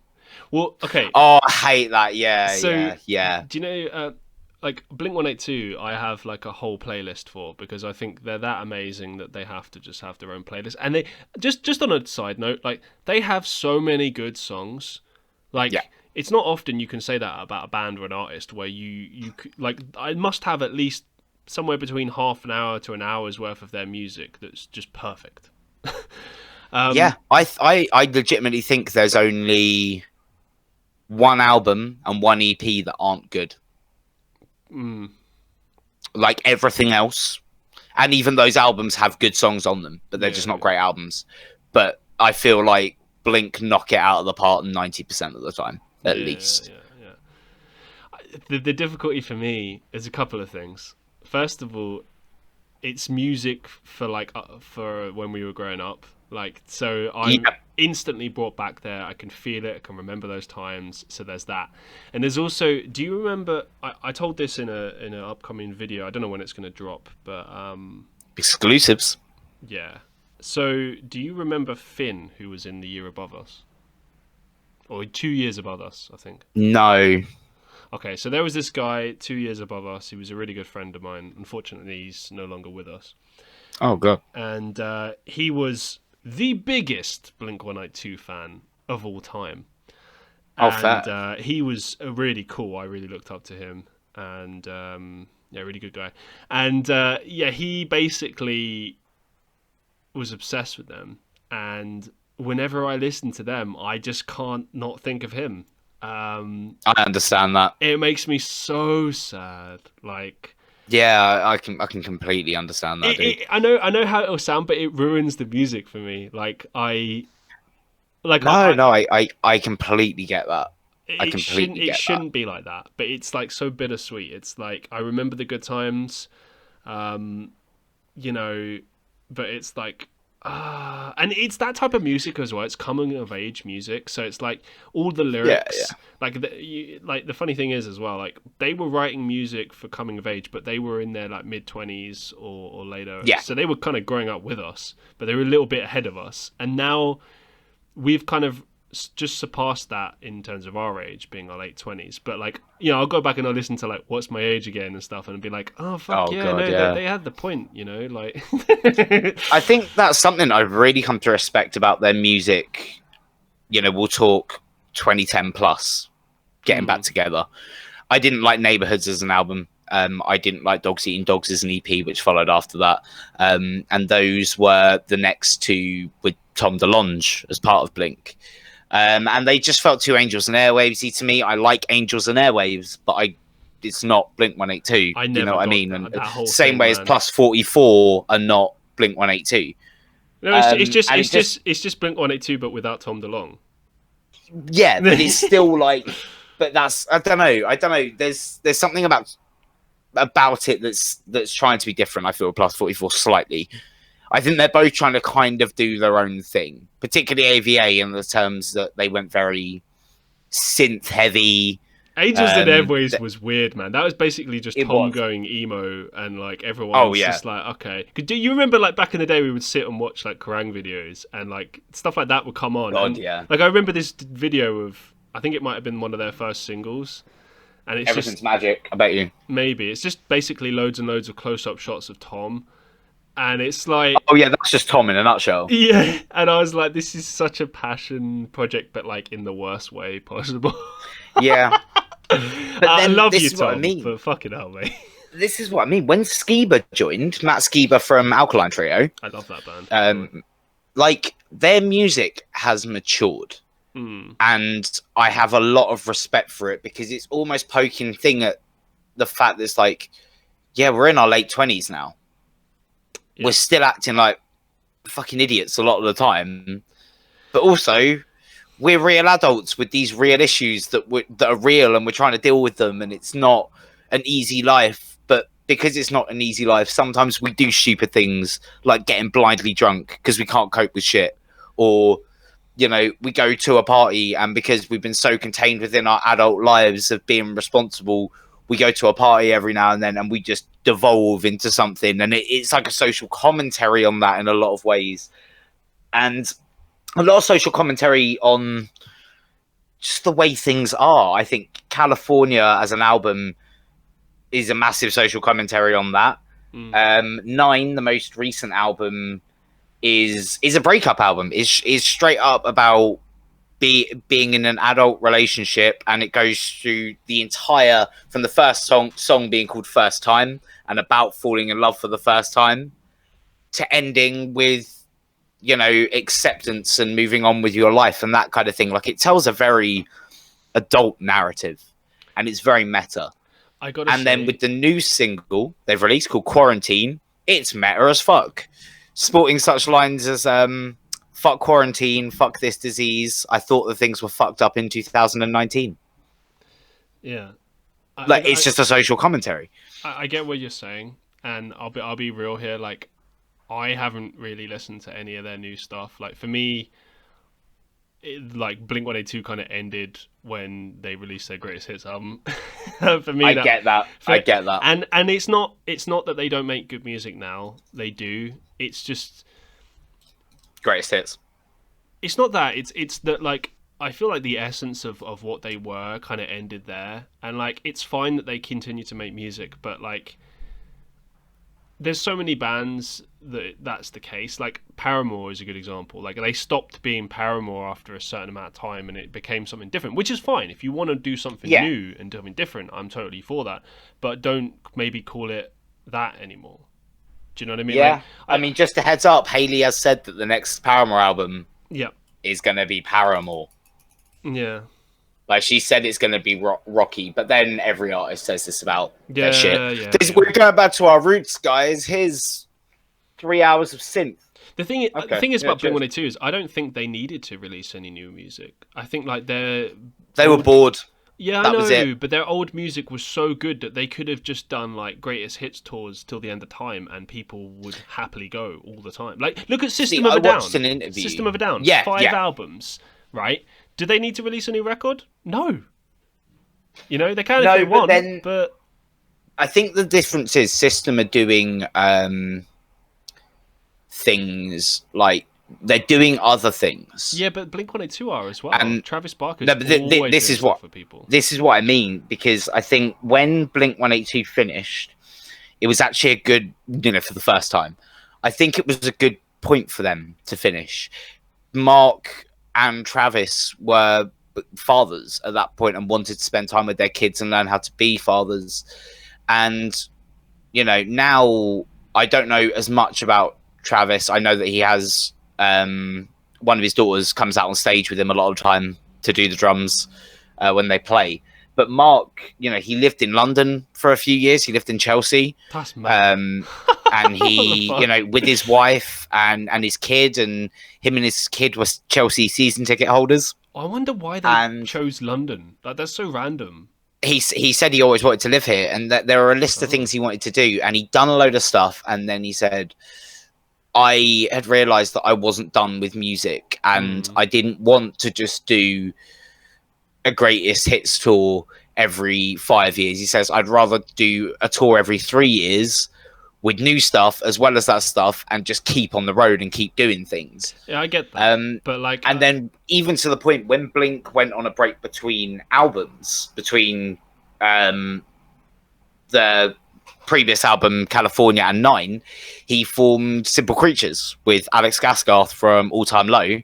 Well, okay. Oh, I hate that. Yeah, So, yeah. Do you know, like Blink-182, I have like a whole playlist for, because I think they're that amazing that they have to just have their own playlist. And they just on a side note, like they have so many good songs. Like it's not often you can say that about a band or an artist where you like I must have at least somewhere between half an hour to an hour's worth of their music that's just perfect. Yeah, I legitimately think there's only one album and one EP that aren't good. Like everything else, and even those albums have good songs on them, but they're just not great albums. But I feel like Blink knock it out of the park 90% of the time, at least. The difficulty for me is a couple of things. First of all, it's music for for when we were growing up. Like, so I'm instantly brought back there. I can feel it. I can remember those times. So there's that. And there's also, do you remember? I told this in an upcoming video. I don't know when it's going to drop, but exclusives. Yeah. So do you remember Finn, who was in The Year Above Us, or 2 years above us? I think. No. Okay, so there was this guy 2 years above us. He was a really good friend of mine. Unfortunately, he's no longer with us. Oh god. And he was the biggest Blink-182 fan of all time. Oh, and he was really cool. I really looked up to him, and really good guy. And he basically was obsessed with them. And whenever I listen to them, I just can't not think of him. I understand that. It makes me so sad. Like, yeah, I can completely understand that. I know how it'll sound, but it ruins the music for me. I completely get that. It shouldn't be like that, but it's like so bittersweet. It's like I remember the good times, but it's like. And it's that type of music as well. It's coming of age music, so it's like all the lyrics. Like the funny thing is as well, like they were writing music for coming of age, but they were in their like mid-20s or later. Yeah. So they were kind of growing up with us, but they were a little bit ahead of us. And now we've kind of just surpassed that in terms of our age, being our late 20s. But like, I'll go back and I'll listen to like What's My Age Again and stuff, and be like, oh fuck, they had the point, like. I think that's something I've really come to respect about their music. We'll talk 2010 plus, getting back together. I didn't like Neighborhoods as an album. I didn't like Dogs Eating Dogs as an EP, which followed after that. And those were the next two with Tom DeLonge as part of Blink. And they just felt too Angels and Airwavesy to me. I like Angels and Airwaves, but it's not Blink-182. I never you know what I mean? That whole same thing, way as Plus 44 are not Blink-182. No, it's just Blink-182, but without Tom DeLonge. Yeah, but it's still like. But that's I don't know. There's something about it that's trying to be different. I feel Plus 44 slightly. I think they're both trying to kind of do their own thing, particularly AVA in the terms that they went very synth heavy. Angels and Airwaves was weird, man. That was basically just Tom going emo, and like everyone was just like, okay. Do you remember like back in the day we would sit and watch like Kerrang videos and like stuff like that would come on? God, and, like I remember this video of, I think it might have been one of their first singles, and it's Everything's Magic, I bet you. Maybe it's just basically loads and loads of close-up shots of Tom. And it's like... Oh, yeah, that's just Tom in a nutshell. Yeah, and I was like, this is such a passion project, but like in the worst way possible. Yeah. But I love you, Tom, but fucking hell, mate. This is what I mean. When Skiba joined, Matt Skiba from Alkaline Trio... I love that band. Like, their music has matured. And I have a lot of respect for it, because it's almost poking thing at the fact that it's like, yeah, we're in our late 20s now. Yeah. We're still acting like fucking idiots a lot of the time, but also we're real adults with these real issues that are real, and we're trying to deal with them, and it's not an easy life. But because it's not an easy life, sometimes we do stupid things like getting blindly drunk because we can't cope with shit, or we go to a party, and because we've been so contained within our adult lives of being responsible, we go to a party every now and then and we just devolve into something, and it's like a social commentary on that in a lot of ways, and a lot of social commentary on just the way things are. I think California as an album is a massive social commentary on that. Nine, the most recent album, is a breakup album. Is straight up about being in an adult relationship, and it goes through the entire, from the first song being called First Time and about falling in love for the first time, to ending with acceptance and moving on with your life and that kind of thing. Like, it tells a very adult narrative, and it's very meta. Then with the new single they've released called Quarantine, it's meta as fuck, sporting such lines as fuck quarantine, fuck this disease, I thought that things were fucked up in 2019. Yeah, it's just a social commentary. I get what you're saying, and I'll be real here. Like, I haven't really listened to any of their new stuff. Like, for me, Blink-182 kind of ended when they released their greatest hits album. For me, I get that. And it's not that they don't make good music now. They do. It's just greatest hits. It's not that. It's that, like, I feel like the essence of what they were kind of ended there. And, like, it's fine that they continue to make music, but, like, there's so many bands that's the case. Like, Paramore is a good example. Like, they stopped being Paramore after a certain amount of time, and it became something different, which is fine. If you want to do something new and something different, I'm totally for that. But don't maybe call it that anymore. Do you know what I mean? Yeah. Like, I mean, just a heads up, Hayley has said that the next Paramore album is going to be Paramore. Yeah. Like, she said it's going to be rocky, but then every artist says this about their shit. Yeah. We're going back to our roots, guys. Here's 3 hours of synth. The thing is about Blink-182 is I don't think they needed to release any new music. I think, like, they were bored. Yeah, I know, but their old music was so good that they could have just done, like, greatest hits tours till the end of time, and people would happily go all the time. Like, look at System of a Down. An interview. System of a Down. Yeah, 5 albums, right? Do they need to release a new record? No. They can if they want, but I think the difference is System are doing things like they're doing other things. Yeah, but Blink-182 are as well. And Travis Barker's this is what for people. This is what I mean, because I think when Blink-182 finished, it was actually a good, for the first time. I think it was a good point for them to finish. Mark and Travis were fathers at that point and wanted to spend time with their kids and learn how to be fathers. And, now I don't know as much about Travis. I know that he has one of his daughters comes out on stage with him a lot of the time to do the drums when they play. But Mark, he lived in London for a few years. He lived in Chelsea. That's mad. And he, with his wife and his kid, and him and his kid were Chelsea season ticket holders. I wonder why they chose London. Like, that's so random. He said he always wanted to live here, and that there were a list of things he wanted to do, and he'd done a load of stuff, and then he said, I had realised that I wasn't done with music, and I didn't want to just do a greatest hits tour every 5 years. He says, I'd rather do a tour every 3 years with new stuff as well as that stuff, and just keep on the road and keip doing things. Yeah, I get that. But, like, and then even to the point when Blink went on a break between albums, between the previous album California and 9, he formed Simple Creatures with Alex Gaskarth from All Time Low,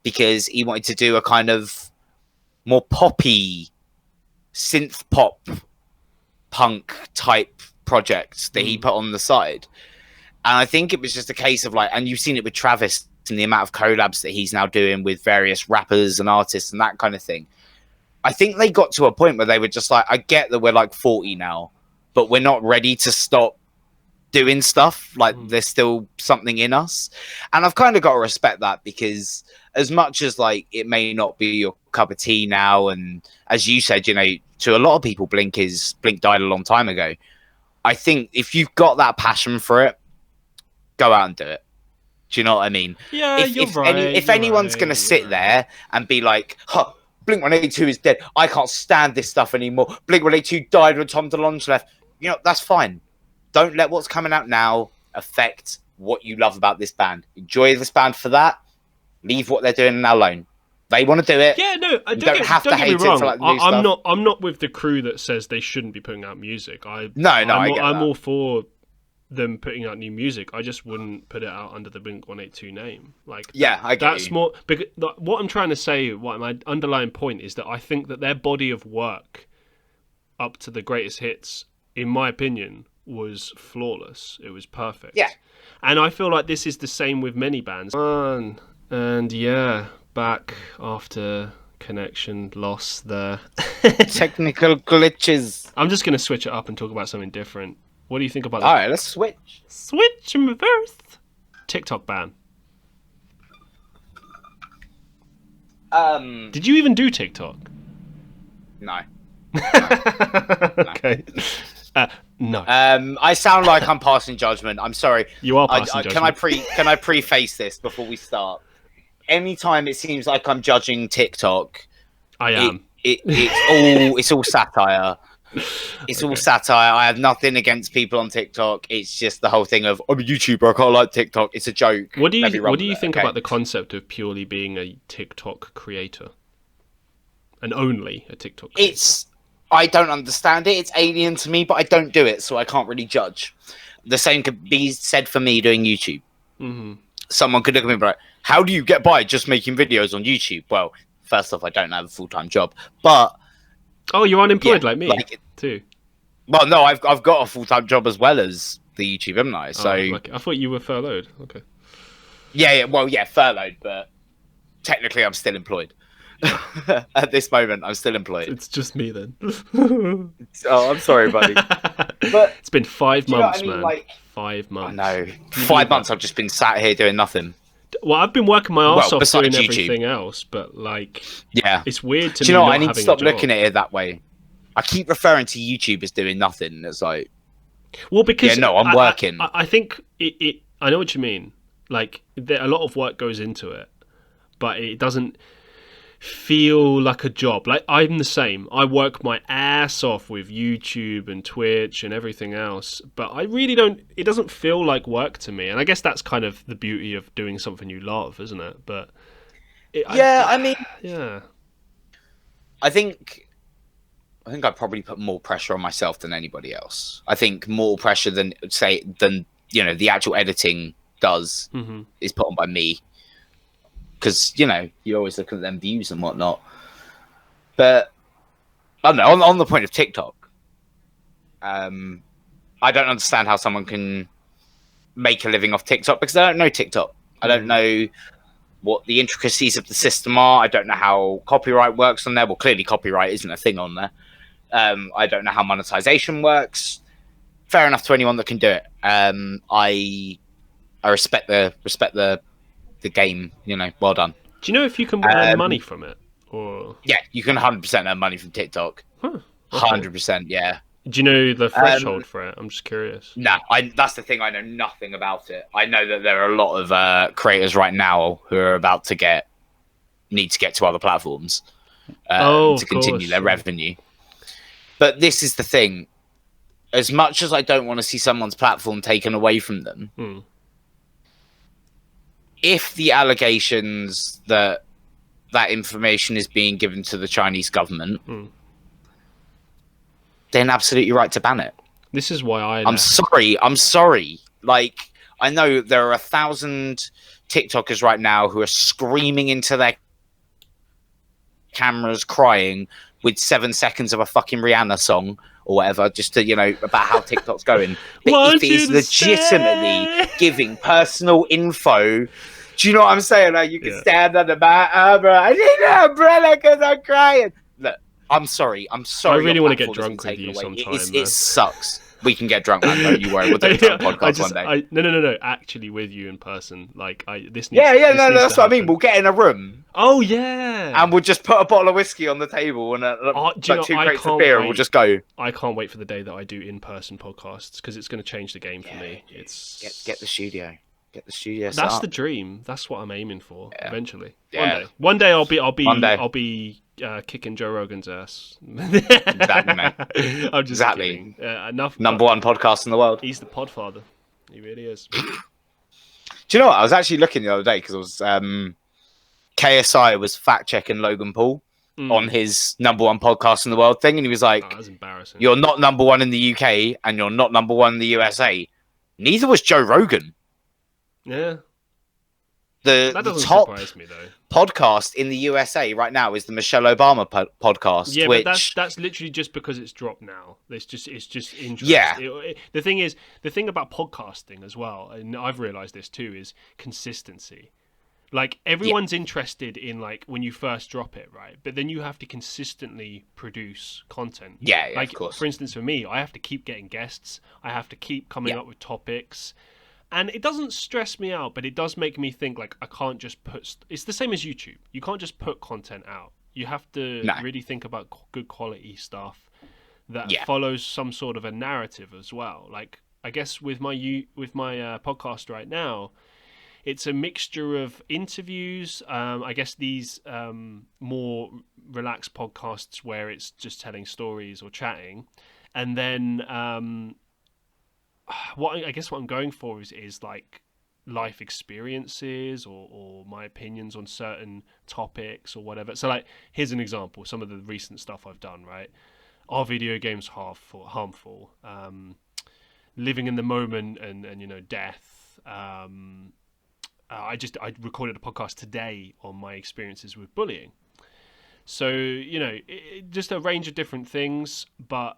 because he wanted to do a kind of more poppy synth pop punk type project that he put on the side. And I think it was just a case of, like, and you've seen it with Travis and the amount of collabs that he's now doing with various rappers and artists and that kind of thing. I think they got to a point where they were just like, I get that we're like 40 now, but we're not ready to stop doing stuff. Like there's still something in us, and I've kind of got to respect that, because as much as like it may not be your cup of tea now, and as you said, you know, to a lot of people, Blink died a long time ago. I think if you've got that passion for it, go out and do it. Do you know what I mean? Yeah, if anyone's going to sit there and be like, huh, Blink-182 is dead, I can't stand this stuff anymore, Blink-182 died when Tom DeLonge left, you know, that's fine. Don't let what's coming out now affect what you love about this band. Enjoy this band for that. Leave what they're doing alone. They want to do it. Yeah, no, don't have to hate it. Like, I'm not with the crew that says they shouldn't be putting out music. I'm all for them putting out new music. I just wouldn't put it out under the Blink-182 name. Like, yeah, I get that's you. more because what I'm trying to say. What my underlying point is that I think that their body of work up to the greatest hits, in my opinion, was flawless. It was perfect. Yeah, and I feel like this is the same with many bands. And yeah, back after connection loss there. Technical glitches. I'm just gonna switch it up and talk about something different. What do you think about that? All right, let's switch. Switch and reverse. TikTok ban. Did you even do TikTok? No. Okay. No. I sound like I'm passing judgment. I'm sorry. You are passing judgment. Can I preface this before we start? Anytime it seems like I'm judging TikTok, I am. It's all satire. It's all satire. I have nothing against people on TikTok. It's just the whole thing of, I'm a YouTuber, I can't like TikTok. It's a joke. What do you think about the concept of purely being a TikTok creator? And only a TikTok creator? I don't understand it. It's alien to me, but I don't do it, so I can't really judge. The same could be said for me doing YouTube. Mm-hmm. Someone could look at me and be like, how do you get by just making videos on YouTube? Well, first off, I don't have a full-time job, but... Oh, you're unemployed like me, too. Well, no, I've got a full-time job as well as the YouTube, haven't I? So I thought you were furloughed. Okay. Yeah, furloughed, but technically I'm still employed. At this moment, I'm still employed. It's just me then. Oh, I'm sorry, buddy. But it's been 5 months, man. Like, 5 months. I know. 5 months I've just been sat here doing nothing. Well, I've been working my ass off doing everything else, but like, yeah, it's weird to me. Do you know what? Not I need to having stop a job. looking at it that way. I keep referring to YouTube as doing nothing. It's like, well, because I'm working. I think it. I know what you mean. Like, a lot of work goes into it, but it doesn't feel like a job. Like, I'm the same. I work my ass off with YouTube and Twitch and everything else, but I really don't. It doesn't feel like work to me. And I guess that's kind of the beauty of doing something you love, isn't it? But I mean, yeah. I think I probably put more pressure on myself than anybody else. I think more pressure than the actual editing does is put on by me. Because, you always look at them views and whatnot. But, I don't know, on the point of TikTok, I don't understand how someone can make a living off TikTok, because I don't know TikTok. I don't know what the intricacies of the system are. I don't know how copyright works on there. Well, clearly copyright isn't a thing on there. I don't know how monetization works. Fair enough to anyone that can do it. I respect the game, well done. Do you know if you can earn money from it? Or yeah, you can 100% earn money from TikTok. 100%, yeah. Do you know the threshold for it? I'm just curious. No, that's the thing. I know nothing about it. I know that there are a lot of creators right now who are about to need to get to other platforms to continue their revenue. But this is the thing. As much as I don't want to see someone's platform taken away from them, if the allegations that information is being given to the Chinese government, then absolutely right to ban it. This is why I'm sorry. Like, I know there are 1,000 TikTokers right now who are screaming into their cameras, crying with 7 seconds of a fucking Rihanna song or whatever, just to, about how TikTok's going. But if it is legitimately giving personal info, do you know what I'm saying? Like, you can stand under my umbrella. I need an umbrella because I'm crying. Look, I'm sorry. I really want to get drunk with you sometime. It sucks. We can get drunk, man. Don't you worry. We'll do a drunk podcast one day. No. Actually, with you in person. Like, this needs. That's what I mean. We'll get in a room. Oh yeah. And we'll just put a bottle of whiskey on the table and like 2 crates of beer, and we'll just go. I can't wait for the day that I do in-person podcasts because it's going to change the game for me. It's get the studio. Get the studio. That's the dream. That's what I'm aiming for eventually. Yeah. One day I'll be kicking Joe Rogan's ass. Exactly, mate. I'm just kidding. Enough. Number one podcast in the world. He's the podfather. He really is. Do you know what? I was actually looking the other day because I was KSI was fact checking Logan Paul on his number one podcast in the world thing, and he was like, "That's embarrassing. You're not number one in the UK, and you're not number one in the USA. Neither was Joe Rogan." Yeah. The top surprise me, though. Podcast in the USA right now is the Michelle Obama podcast. Yeah, which... but that's literally just because it's dropped now. It's just interesting. Yeah. The thing about podcasting as well, and I've realized this too, is consistency. Like, everyone's interested in, like, when you first drop it, right? But then you have to consistently produce content. Yeah, like, of course. For instance, for me, I have to keep getting guests. I have to keep coming up with topics. And it doesn't stress me out, but it does make me think, like, I can't just put... It's the same as YouTube. You can't just put content out. You have to really think about good quality stuff that follows some sort of a narrative as well. Like, I guess with my podcast right now, it's a mixture of interviews. I guess these more relaxed podcasts where it's just telling stories or chatting. And then... what I'm going for is like life experiences or my opinions on certain topics or whatever. So, like, here's an example. Some of the recent stuff I've done, right? Are video games harmful? Living in the moment and death. I recorded a podcast today on my experiences with bullying. So, just a range of different things, but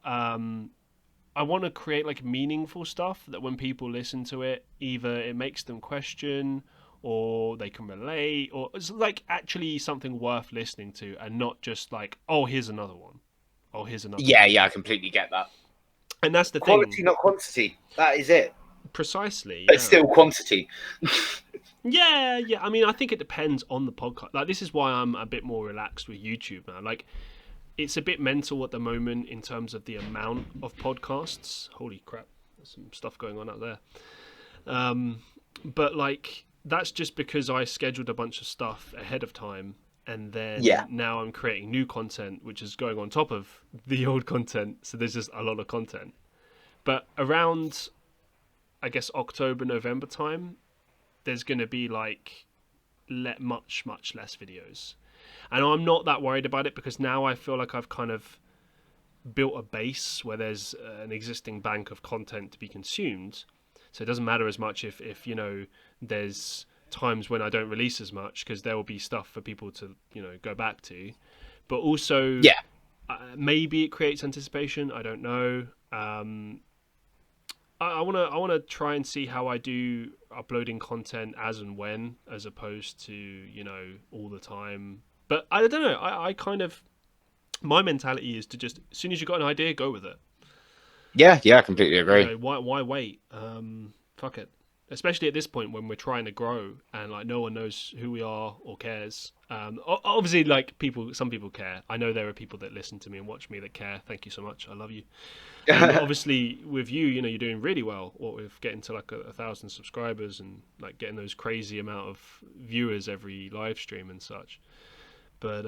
I want to create, like, meaningful stuff that when people listen to it, either it makes them question or they can relate, or it's like actually something worth listening to and not just like, oh, here's another one. Oh, here's another one. Yeah, I completely get that. And that's the quality, thing. not quantity. That is it. Precisely. But still quantity. Yeah. I mean, I think it depends on the podcast. Like, this is why I'm a bit more relaxed with YouTube now. Like, it's a bit mental at the moment in terms of the amount of podcasts. Holy crap, there's some stuff going on out there. But, like, that's just because I scheduled a bunch of stuff ahead of time, and then now I'm creating new content, which is going on top of the old content. So there's just a lot of content. But around, I guess, October, November time, there's going to be, like, much less videos. And I'm not that worried about it because now I feel like I've kind of built a base where there's an existing bank of content to be consumed. So it doesn't matter as much if there's times when I don't release as much, because there will be stuff for people to, go back to. But also, maybe it creates anticipation. I don't know. I want to try and see how I do uploading content as and when, as opposed to, all the time. But I don't know. I kind of, my mentality is to just, as soon as you've got an idea, go with it. Yeah, I completely agree. Why wait? Fuck it. Especially at this point when we're trying to grow and, like, no one knows who we are or cares. Obviously, like, some people care. I know there are people that listen to me and watch me that care. Thank you so much. I love you. And obviously, with you, you're doing really well. What with getting to like 1,000 subscribers and, like, getting those crazy amount of viewers every live stream and such. But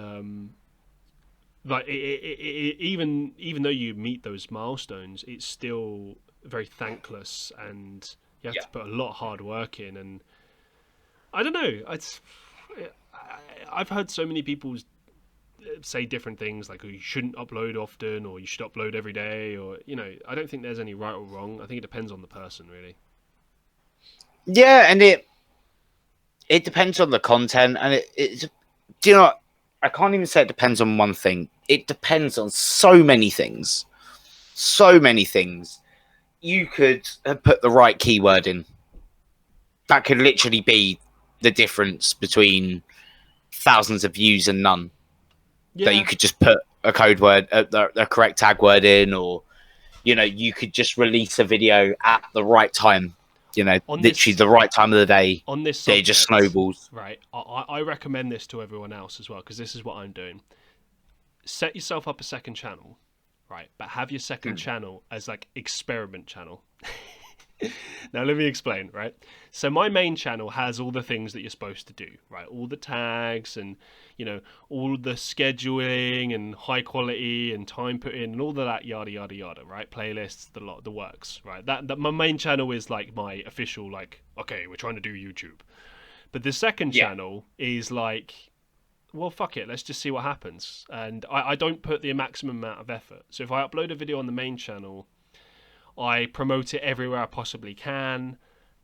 like, even though you meet those milestones, it's still very thankless, and you have to put a lot of hard work in. And I don't know. I've heard so many people say different things, like, oh, you shouldn't upload often, or you should upload every day, or I don't think there's any right or wrong. I think it depends on the person, really. Yeah, and it depends on the content, and it's do you know what? I can't even say it depends on one thing. It depends on so many things. So many things. You could have put the right keyword in. That could literally be the difference between thousands of views and none. Yeah. That you could just put a code word, the correct tag word in, or you know, you could just release a video at the right time, you know, On literally this, the right time of the day. on this They just subject, snowballs. right? I recommend this to everyone else as well, because this is what I'm doing. Set yourself up a second channel, right? But have your second channel as like experiment channel. Now let me explain, right? So my main channel has all the things that you're supposed to do, right? All the tags and, you know, all the scheduling and high quality and time put in and all of that yada yada yada, right? Playlists, the works, right? That my main channel is like my official, like, okay, we're trying to do YouTube. But the second channel is like, well, fuck it, let's just see what happens. And I don't put the maximum amount of effort. So if I upload a video on the main channel, I promote it everywhere I possibly can,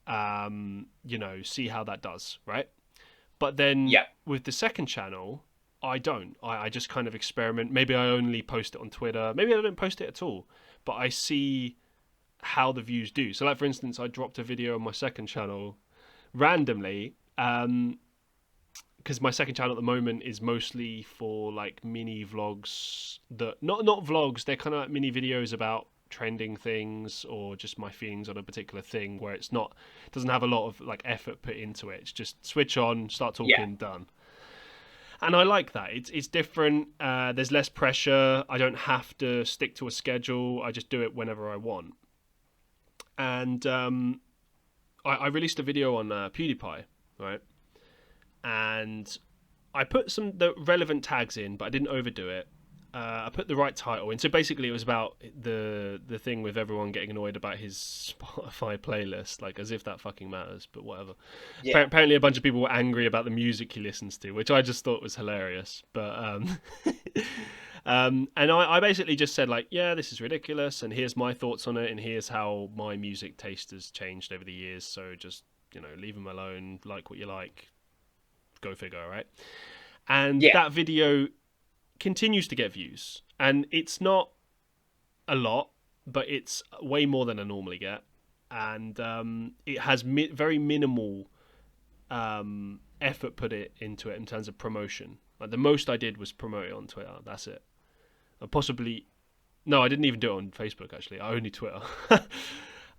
you know, see how that does, right? But then with the second channel, I don't. I just kind of experiment. Maybe I only post it on Twitter. Maybe I don't post it at all. But I see how the views do. So like, for instance, I dropped a video on my second channel randomly, because my second channel at the moment is mostly for like mini vlogs that not vlogs, they're kind of like mini videos about trending things or just my feelings on a particular thing, where it doesn't have a lot of like effort put into it. It's just switch on, start talking, done. And I like that. It's different. There's less pressure. I don't have to stick to a schedule. I just do it whenever I want. And I released a video on PewDiePie, right? And I put the relevant tags in, but I didn't overdo it. I put the right title in. So basically, it was about the thing with everyone getting annoyed about his Spotify playlist, like as if that fucking matters. But whatever. Yeah. Apparently, a bunch of people were angry about the music he listens to, which I just thought was hilarious. But and I basically just said like, yeah, this is ridiculous, and here's my thoughts on it, and here's how my music taste has changed over the years. So just, you know, leave them alone. Like what you like. Go figure, right? And that video continues to get views, and it's not a lot, but it's way more than I normally get, and it has very minimal effort put into it in terms of promotion. Like the most I did was promote it on Twitter. That's it. No, I didn't even do it on Facebook, actually. I only Twitter.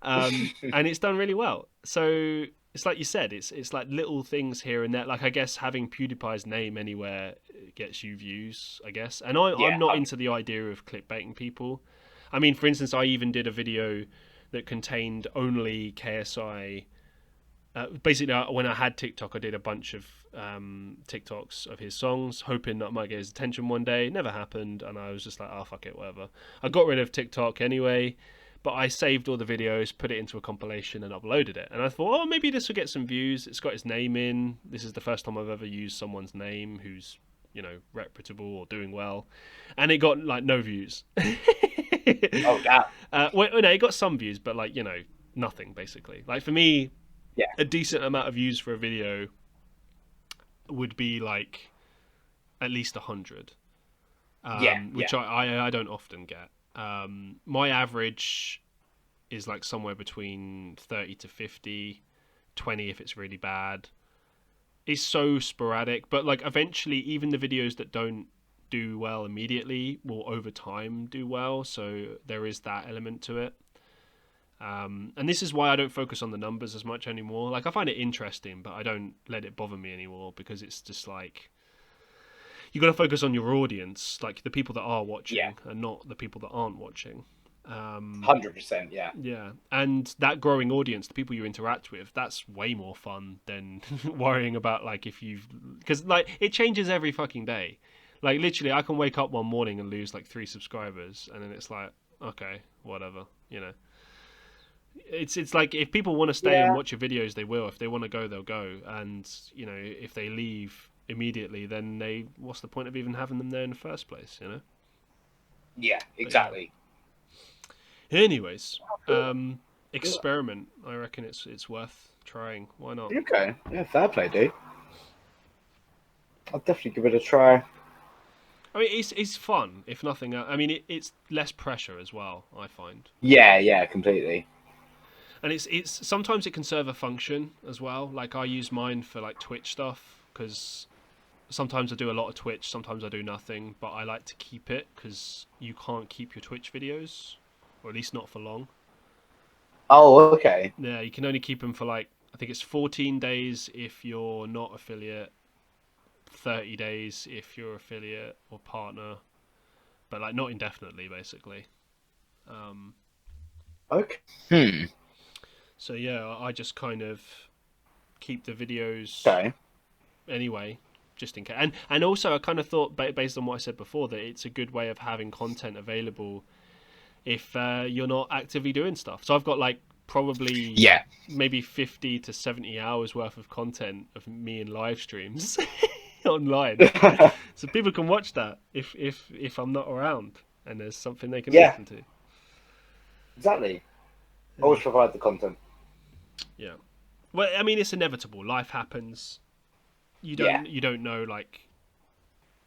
And it's done really well. So it's like you said, it's like little things here and there. Like, I guess having PewDiePie's name anywhere gets you views, I guess. And I'm not into the idea of clickbaiting people. I mean, for instance, I even did a video that contained only KSI. Basically, when I had TikTok, I did a bunch of TikToks of his songs, hoping that I might get his attention one day. It never happened, and I was just like, oh, fuck it, whatever. I got rid of TikTok anyway, but I saved all the videos, put it into a compilation, and uploaded it. And I thought, oh, maybe this will get some views. It's got his name in. This is the first time I've ever used someone's name who's, you know, reputable or doing well. And it got, like, no views. Oh, damn. Well, no, it got some views, but, like, you know, nothing, basically. Like, for me, a decent amount of views for a video would be, like, at least 100. Which I don't often get. My average is like somewhere between 30 to 50, 20 if it's really bad. It's so sporadic, but like eventually even the videos that don't do well immediately will over time do well, so there is that element to it. And this is why I don't focus on the numbers as much anymore. Like, I find it interesting, but I don't let it bother me anymore, because it's just like, you got to focus on your audience, like the people that are watching, and not the people that aren't watching. 100%, yeah. And that growing audience, the people you interact with, that's way more fun than worrying about like because like it changes every fucking day. Like literally, I can wake up one morning and lose like 3 subscribers, and then it's like, okay, whatever, you know. It's like, if people want to stay and watch your videos, they will. If they want to go, they'll go. And you know, if they leave immediately, then what's the point of even having them there in the first place, you know? Yeah, exactly. Anyways, experiment. I reckon it's worth trying. Why not? Okay, yeah, fair play, dude. I'll definitely give it a try. I mean, it's fun, if nothing else. I mean, it's less pressure as well, I find. Yeah, completely. And it's sometimes it can serve a function as well. Like, I use mine for like Twitch stuff, because sometimes I do a lot of Twitch, sometimes I do nothing, but I like to keep it, because you can't keep your Twitch videos. or at least not for long. Oh, okay. Yeah, you can only keep them for like, I think it's 14 days if you're not affiliate, 30 days if you're affiliate or partner, but like not indefinitely, basically. Okay. So yeah, I just kind of keep the videos Okay. anyway, just in case. And also, I kind of thought, based on what I said before, that it's a good way of having content available if you're not actively doing stuff. So I've got like probably maybe 50 to 70 hours worth of content of me in live streams online, so people can watch that if I'm not around and there's something they can listen to. Exactly. Always provide the content. Yeah. Well, I mean, it's inevitable. Life happens. You don't know like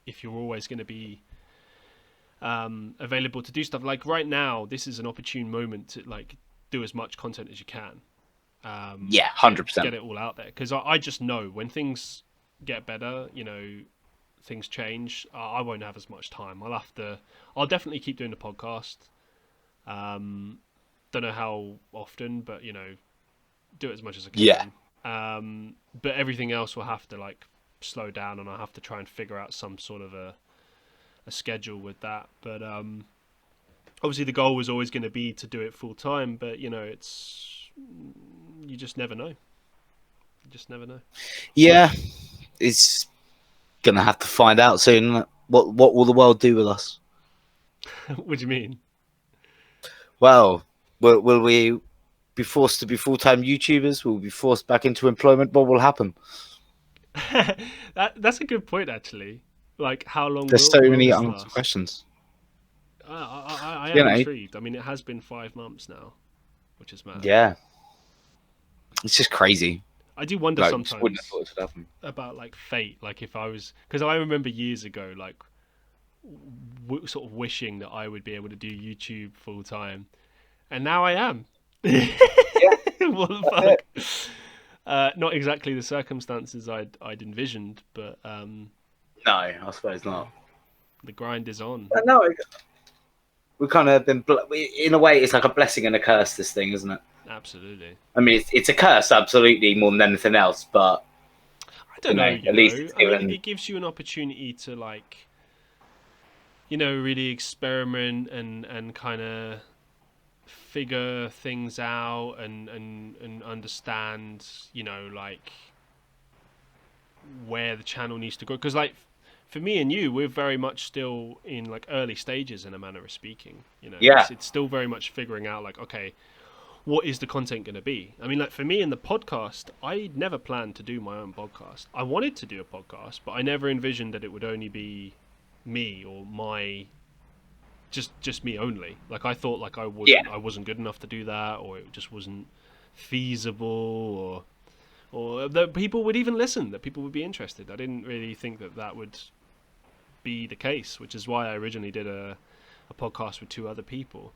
if you're always going to be available to do stuff. Like right now, this is an opportune moment to like do as much content as you can. 100%. Get it all out there, because I just know when things get better, things change. I won't have as much time. I'll definitely keep doing the podcast. Don't know how often, but do it as much as I can. But everything else will have to like slow down, and I'll have to try and figure out some sort of a schedule with that. But obviously the goal was always going to be to do it full time, but you just never know. Yeah, it's gonna have to find out soon. What will the world do with us? What do you mean? Well, will we be forced to be full-time YouTubers? Will we be forced back into employment? What will happen? That's a good point, actually. Like, how long There's will so many this unanswered last? questions. I am intrigued. I mean, it has been 5 months now, which is mad. Yeah, it's just crazy. I do wonder sometimes wouldn't have thought it would happen. about like fate. Like if I was, because I remember years ago, like sort of wishing that I would be able to do YouTube full time, and now I am. What the fuck? Not exactly the circumstances I'd envisioned, but no, I suppose not. The grind is on. No, we've kind of been, in a way, it's like a blessing and a curse. This thing, isn't it? Absolutely. I mean, it's a curse, absolutely, more than anything else. But I don't know. At least it's given... I mean, it gives you an opportunity to like, really experiment and kind of figure things out and understand, like where the channel needs to go. Because like for me and you, we're very much still in like early stages, in a manner of speaking. It's still very much figuring out like, okay, what is the content going to be? I mean, like for me in the podcast, I never planned to do my own podcast. I wanted to do a podcast, but I never envisioned that it would only be me or my just me only. Like I thought like I wasn't good enough to do that, or it just wasn't feasible, or that people would even listen, that people would be interested. I didn't really think that would be the case, which is why I originally did a podcast with 2 other people.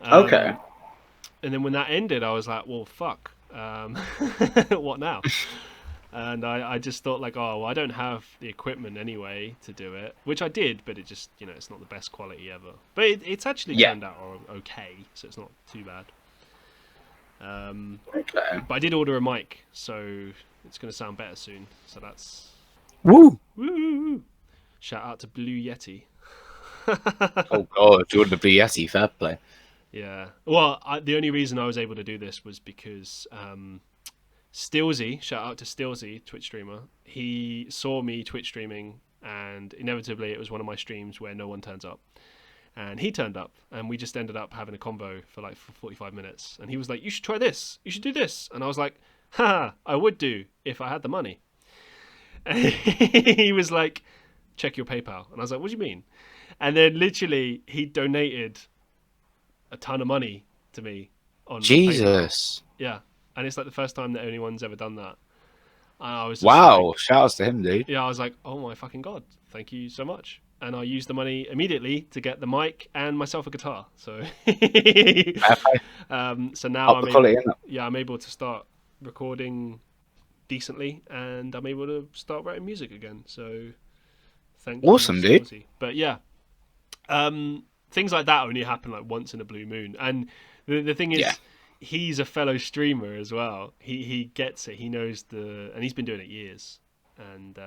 Okay. And then when that ended, I was like, well, fuck. What now? And I just thought like, oh, well, I don't have the equipment anyway to do it, which I did, but it just, it's not the best quality ever. But it's actually turned out okay, so it's not too bad. Okay. But I did order a mic, so it's going to sound better soon. So that's... Woo! Woo! Shout out to Blue Yeti. Oh, God, Jordan Blue Yeti, fair play. Yeah. Well, the only reason I was able to do this was because Stilsy, shout out to Stilsy, Twitch streamer, he saw me Twitch streaming, and inevitably it was one of my streams where no one turns up. And he turned up, and we just ended up having a convo for 45 minutes. And he was like, you should try this. You should do this. And I was like, ha, I would do if I had the money. And he was like, check your PayPal. And I was like, what do you mean? And then literally he donated a ton of money to me on Jesus. PayPal. Yeah. And it's like the first time that anyone's ever done that. And I was just wow. Shout outs to him, dude. Yeah, I was like, oh my fucking God. Thank you so much. And I used the money immediately to get the mic and myself a guitar. So, so now I'm able to start recording decently, and I'm able to start writing music again. So, thank you. Awesome, dude. But yeah, things like that only happen like once in a blue moon. And the thing is, Yeah. he's a fellow streamer as well. He gets it. He knows and he's been doing it years, and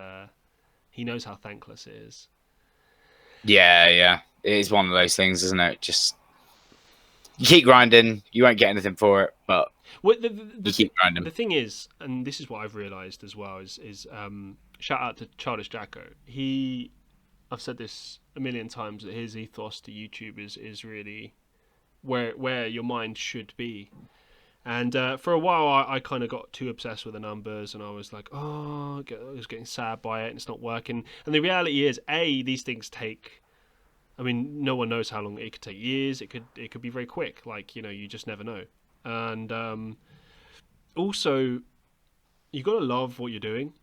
he knows how thankless it is. Yeah. It is one of those things, isn't it? Just you keep grinding, you won't get anything for it, but Well, you keep grinding. The thing is, and this is what I've realised as well, is shout out to Childish Jacko. I've said this a million times, that his ethos to YouTube is really where your mind should be. And for a while, I kind of got too obsessed with the numbers, and I was like, I was getting sad by it, and it's not working. And the reality is, these things take. I mean, no one knows how long it could take. Years. It could be very quick. Like, you just never know. And also, you got to love what you're doing.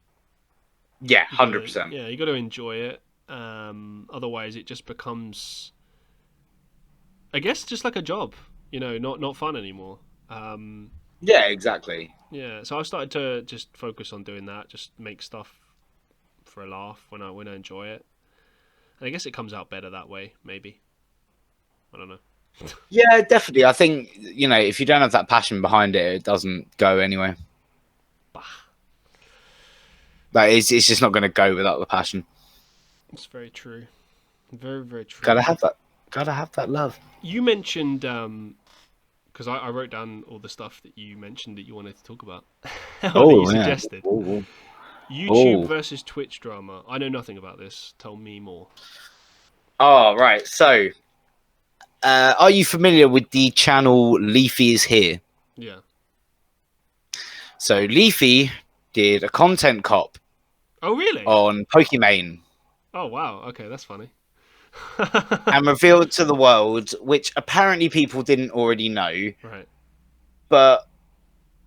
Yeah, 100%. Yeah, you got to enjoy it. Otherwise, it just becomes, I guess, just like a job. Not fun anymore. Yeah, exactly. Yeah, so I've started to just focus on doing that. Just make stuff for a laugh when I enjoy it. And I guess it comes out better that way. Maybe. I don't know. Yeah, definitely. I think, if you don't have that passion behind it, it doesn't go anywhere. Like, it's just not going to go without the passion. It's very true. Very, very true. Gotta have that. Gotta have that love. You mentioned, because I wrote down all the stuff that you mentioned that you wanted to talk about. That you suggested. Ooh. YouTube versus Twitch drama. I know nothing about this. Tell me more. Oh, right. So, are you familiar with the channel Leafy is Here? Yeah. So, Leafy did a content cop. Oh, really? On Pokimane. Oh, wow. Okay, that's funny. And revealed to the world, which apparently people didn't already know. Right. But,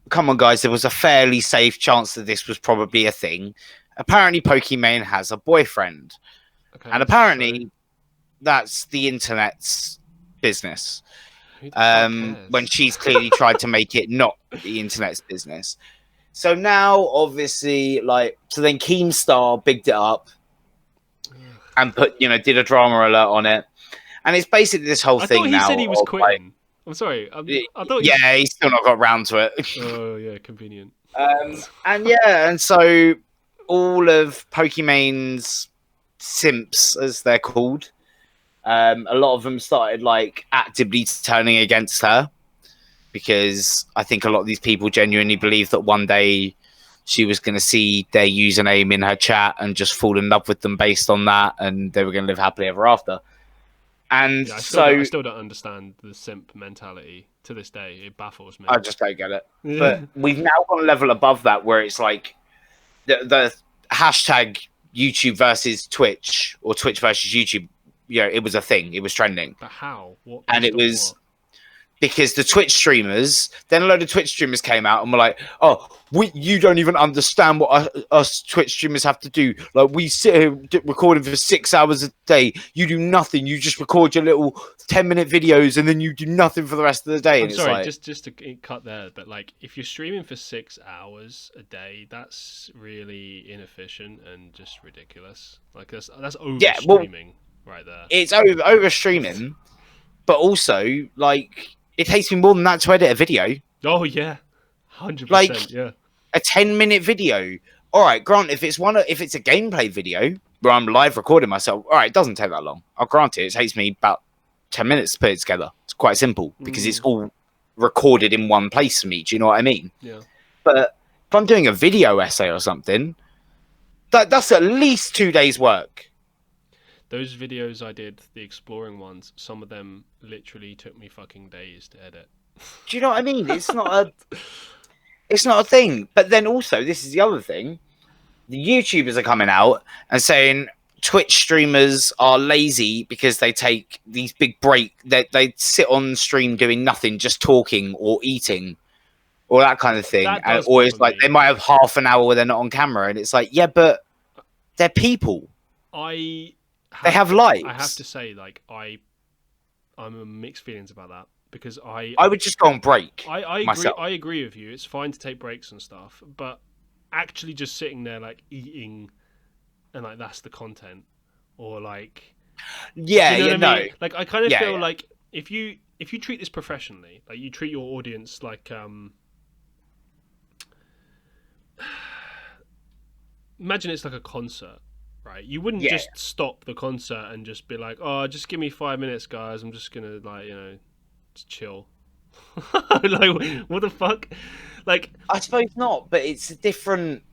come on, guys, there was a fairly safe chance that this was probably a thing. Apparently, Pokimane has a boyfriend. Okay, and apparently, that's the internet's business. When she's clearly tried to make it not the internet's business. So now, obviously, so then Keemstar bigged it up and did a drama alert on it. And it's basically this whole thing now. I thought he said he was quitting. I'm sorry. I thought he's still not got round to it. Oh, yeah, convenient. And so all of Pokimane's simps, as they're called, a lot of them started, actively turning against her. Because I think a lot of these people genuinely believe that one day she was going to see their username in her chat and just fall in love with them based on that, and they were going to live happily ever after. And I still don't understand the simp mentality to this day. It baffles me. I just don't get it. But we've now gone a level above that, where it's like the hashtag YouTube versus Twitch, or Twitch versus YouTube. It was a thing. It was trending. But how? What? And it was. What? Because the Twitch streamers, then a load of Twitch streamers came out and were like, you don't even understand what us Twitch streamers have to do. Like, we sit here recording for 6 hours a day. You do nothing. You just record your little 10-minute videos and then you do nothing for the rest of the day. I'm sorry, just to cut there, but if you're streaming for 6 hours a day, that's really inefficient and just ridiculous. That's over streaming right there. It's over streaming, but also, it takes me more than that to edit a video. Oh, yeah. 100%, yeah. A 10-minute video. All right, grant, if it's a gameplay video where I'm live recording myself, all right, it doesn't take that long. I'll grant it. It takes me about 10 minutes to put it together. It's quite simple because it's all recorded in one place for me. Do you know what I mean? Yeah. But if I'm doing a video essay or something, that's at least 2 days' work. Those videos I did, the exploring ones, some of them literally took me fucking days to edit. Do you know what I mean? It's not a thing. But then also, this is the other thing. The YouTubers are coming out and saying Twitch streamers are lazy because they take these big breaks. They sit on stream doing nothing, just talking or eating or that kind of thing. Or it's like they might have half an hour where they're not on camera. And it's like, yeah, but they're people. They have lives. I have to say, I'm a mixed feelings about that because I would just go on break. I agree. Myself. I agree with you. It's fine to take breaks and stuff, but actually just sitting there eating and that's the content, or Yeah, Do you know yeah, what I no. mean? Like, I kind of Yeah, feel yeah. like if you treat this professionally, like you treat your audience like imagine it's like a concert, right? You wouldn't Yeah. just stop the concert and just be like, "Oh, just give me 5 minutes, guys. I'm just gonna like, just chill." Like, what the fuck? Like, I suppose not, but it's a different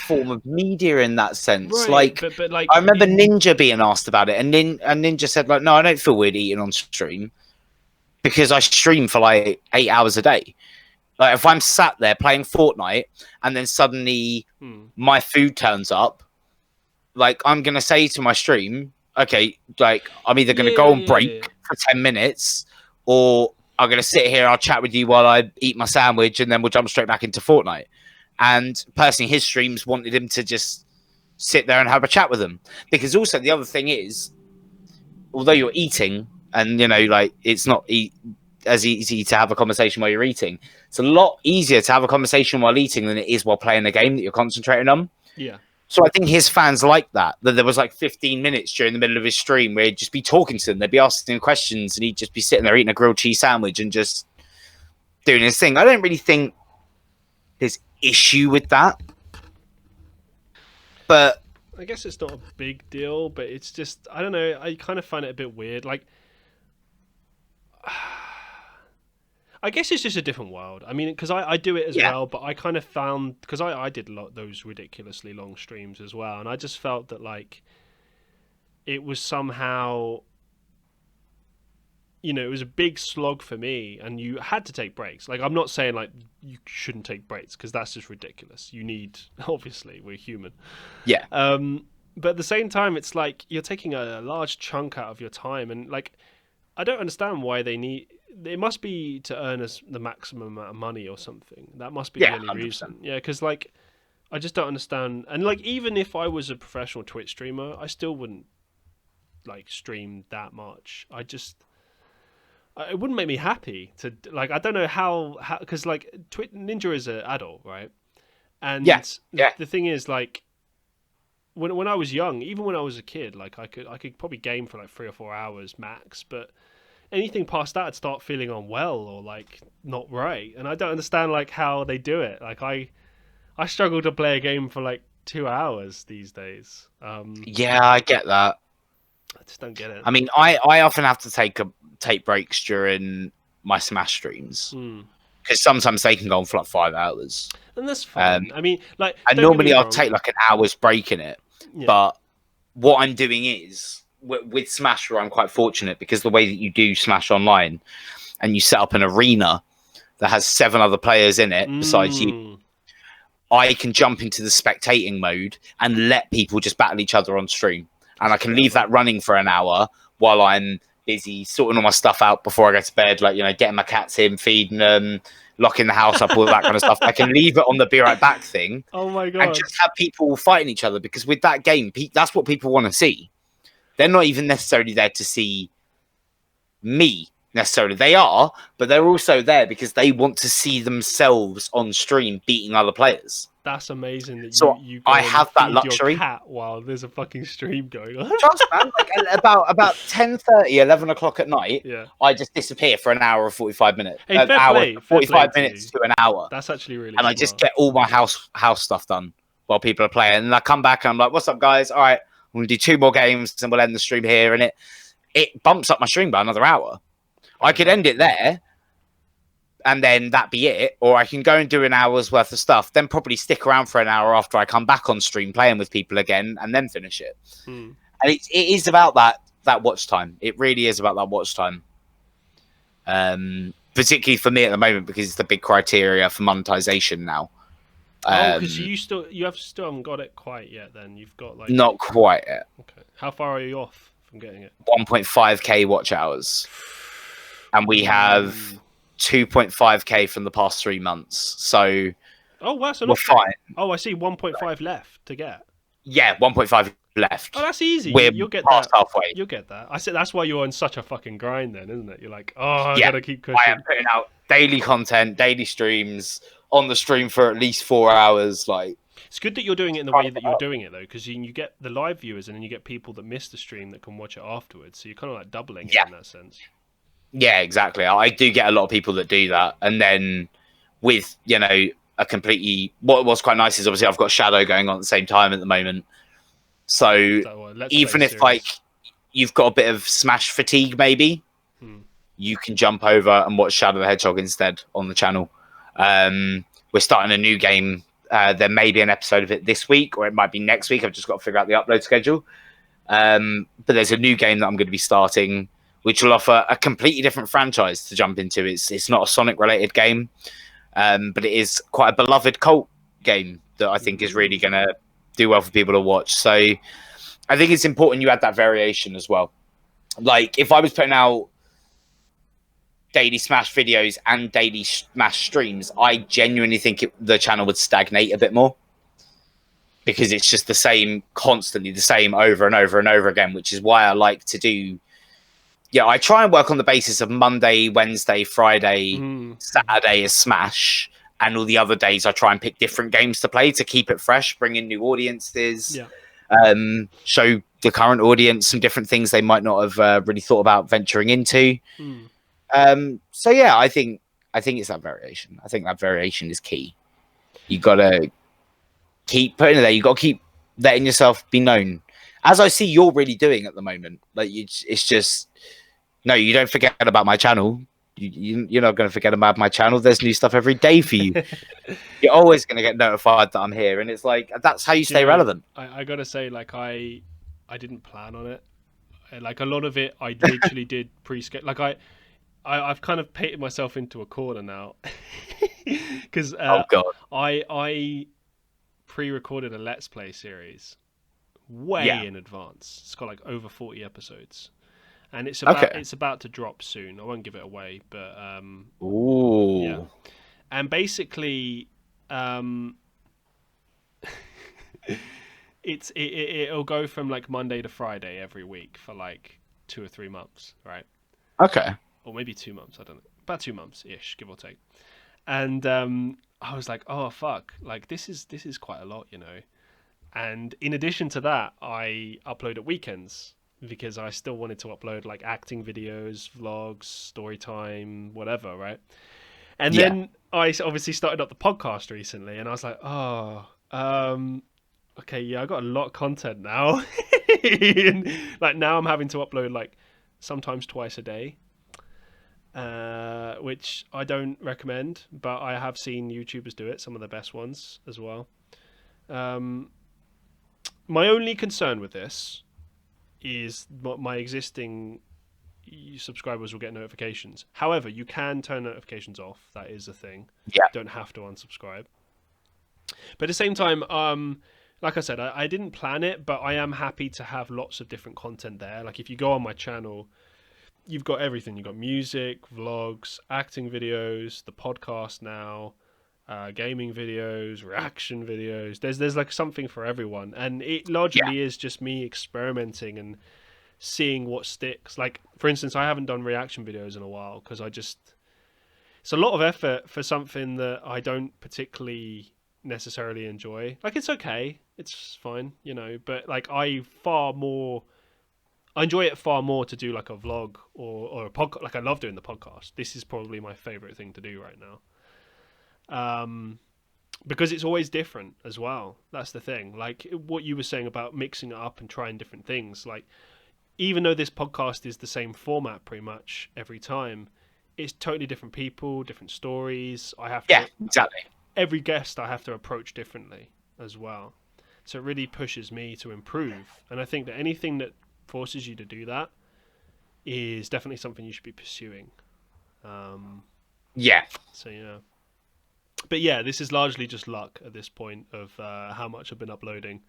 form of media in that sense. right? Like, But like, I remember Ninja being asked about it, and Ninja said, like, no, I don't feel weird eating on stream because I stream for like 8 hours a day. Like, if I'm sat there playing Fortnite and then suddenly my food turns up, like, I'm gonna say to my stream, okay, like, I'm either gonna go on break for 10 minutes, or I'm gonna sit here. I'll chat with you while I eat my sandwich, and then we'll jump straight back into Fortnite. And personally, his streams wanted him to just sit there and have a chat with them, because also the other thing is, although you're eating, and like, it's not as easy to have a conversation while you're eating. It's a lot easier to have a conversation while eating than it is while playing a game that you're concentrating on. Yeah. So I think his fans like that there was like 15 minutes during the middle of his stream where he'd just be talking to them. They'd be asking him questions, and he'd just be sitting there eating a grilled cheese sandwich and just doing his thing. I don't really think there's issue with that. But I guess it's not a big deal, but it's just, I don't know, I kind of find it a bit weird. Like, I guess it's just a different world. I mean, because I do it as well, but I kind of found, because I did a lot those ridiculously long streams as well, and I just felt that, like, it was somehow, it was a big slog for me, and you had to take breaks. Like, I'm not saying, like, you shouldn't take breaks, because that's just ridiculous. You need, obviously, we're human. Yeah. But at the same time, it's like you're taking a large chunk out of your time, and, like, I don't understand why they need. It must be to earn us the maximum amount of money or something. That must be the only 100%. reason. Yeah, because, like, I just don't understand. And, like, even if I was a professional Twitch streamer, I still wouldn't, like, stream that much. It wouldn't make me happy to, like, I don't know how because, like, Ninja is an adult, right? And the thing is, like, when I was young, even when I was a kid, like, I could probably game for like 3 or 4 hours max, but anything past that, I'd start feeling unwell or, like, not right. And I don't understand, like, how they do it. Like, I struggle to play a game for like 2 hours these days. Yeah, I get that. I just don't get it. I mean, I often have to take breaks during my Smash streams, because sometimes they can go on for like 5 hours. And that's fine. I mean, like, and normally I'll take like an hour's break in it. Yeah. But what I'm doing is, with Smash, where I'm quite fortunate, because the way that you do Smash online, and you set up an arena that has 7 other players in it besides you, I can jump into the spectating mode and let people just battle each other on stream. And I can leave that running for an hour while I'm busy sorting all my stuff out before I go to bed, like, getting my cats in, feeding them, locking the house up, all that kind of stuff. I can leave it on the be right back thing. Oh my God. And just have people fighting each other, because with that game, that's what people want to see. They're not even necessarily there to see me necessarily. They are, but they're also there because they want to see themselves on stream beating other players. That's amazing that you I have that luxury. Your cat while there's a fucking stream going on. Trust, man. Like, about 10:30, 11 o'clock at night, I just disappear for an hour or 45 minutes. Hey, fair play, 45 minutes to an hour. That's actually really And smart. I just get all my house stuff done while people are playing. And I come back and I'm like, what's up, guys? All right, I'm going to do 2 more games and we'll end the stream here. And it bumps up my stream by another hour. I could end it there, and then that be it, or I can go and do an hour's worth of stuff, then probably stick around for an hour after I come back on stream playing with people again, and then finish it. And it is about that watch time. It really is about that watch time. Particularly for me at the moment, because it's the big criteria for monetization now. Because you still haven't got it quite yet. Then you've got like not quite yet. Okay, how far are you off from getting it? 1.5k watch hours, and we have 2.5k from the past 3 months. So we're fine. Oh, I see. 1.5 left to get. Yeah, 1.5 left. Oh, that's easy. You'll get past that. Halfway. You'll get that. I said that's why you're on such a fucking grind, then, isn't it? You're like, I gotta keep pushing. I am putting out daily content, daily streams, on the stream for at least 4 hours. Like, It's good that you're doing it in the way that you're doing it, though, because you get the live viewers and then you get people that miss the stream that can watch it afterwards. So you're kind of like doubling it in that sense. Yeah, exactly. I do get a lot of people that do that, and then with a completely what's quite nice is obviously I've got Shadow going on at the same time at the moment. So even if like you've got a bit of Smash fatigue, maybe you can jump over and watch Shadow the Hedgehog instead on the channel. We're starting a new game. There may be an episode of it this week, or it might be next week. I've just got to figure out the upload schedule. But there's a new game that I'm going to be starting, which will offer a completely different franchise to jump into. It's not a Sonic related game, but it is quite a beloved cult game that I think is really going to do well for people to watch. So I think it's important you add that variation as well. Like if I was putting out daily Smash videos and daily Smash streams, I genuinely think the channel would stagnate a bit more, because it's just the same, constantly the same over and over and over again, which is why I like to do. Yeah, I try and work on the basis of Monday, Wednesday, Friday, Saturday is Smash, and all the other days I try and pick different games to play to keep it fresh, bring in new audiences, show the current audience some different things they might not have really thought about venturing into. So yeah, I think it's that variation. I think that variation is key. You gotta keep putting it there. You gotta keep letting yourself be known, as I see you're really doing at the moment. Like it's just. No, you don't forget about my channel. You're not going to forget about my channel. There's new stuff every day for you. You're always going to get notified that I'm here, and it's like that's how you stay relevant. I gotta say, like I didn't plan on it. Like a lot of it, I literally did pre-sketch. Like I've kind of painted myself into a corner now, because I pre-recorded a Let's Play series way in advance. It's got like over 40 episodes. And it's about to drop soon. I won't give it away, but yeah. And basically, it'll go from like Monday to Friday every week for like 2 or 3 months, right? Okay. Or maybe 2 months. I don't know. About 2 months ish, give or take. And I was like, oh fuck, like this is quite a lot, And in addition to that, I upload at weekends, because I still wanted to upload like acting videos, vlogs, story time, whatever, right? And then I obviously started up the podcast recently, and I was like, okay, yeah, I got a lot of content now. Like now I'm having to upload like sometimes twice a day, which I don't recommend, but I have seen YouTubers do it, some of the best ones as well. My only concern with this is my existing subscribers will get notifications. However, you can turn notifications off. That is a thing. You don't have to unsubscribe. But at the same time, like I said, I didn't plan it, but I am happy to have lots of different content there. Like if you go on my channel, you've got everything. You've got music, vlogs, acting videos, the podcast now, gaming videos, reaction videos. There's like something for everyone, and it largely is just me experimenting and seeing what sticks. Like for instance, I haven't done reaction videos in a while because it's a lot of effort for something that I don't particularly necessarily enjoy. Like it's okay, it's fine, but like I enjoy it far more to do like a vlog or a podcast. Like I love doing the podcast. This is probably my favorite thing to do right now. Because it's always different as well. That's the thing. Like what you were saying about mixing it up and trying different things. Like even though this podcast is the same format pretty much every time, it's totally different people, different stories. Exactly. Every guest I have to approach differently as well. So it really pushes me to improve. And I think that anything that forces you to do that is definitely something you should be pursuing. So yeah. But yeah, this is largely just luck at this point of how much I've been uploading.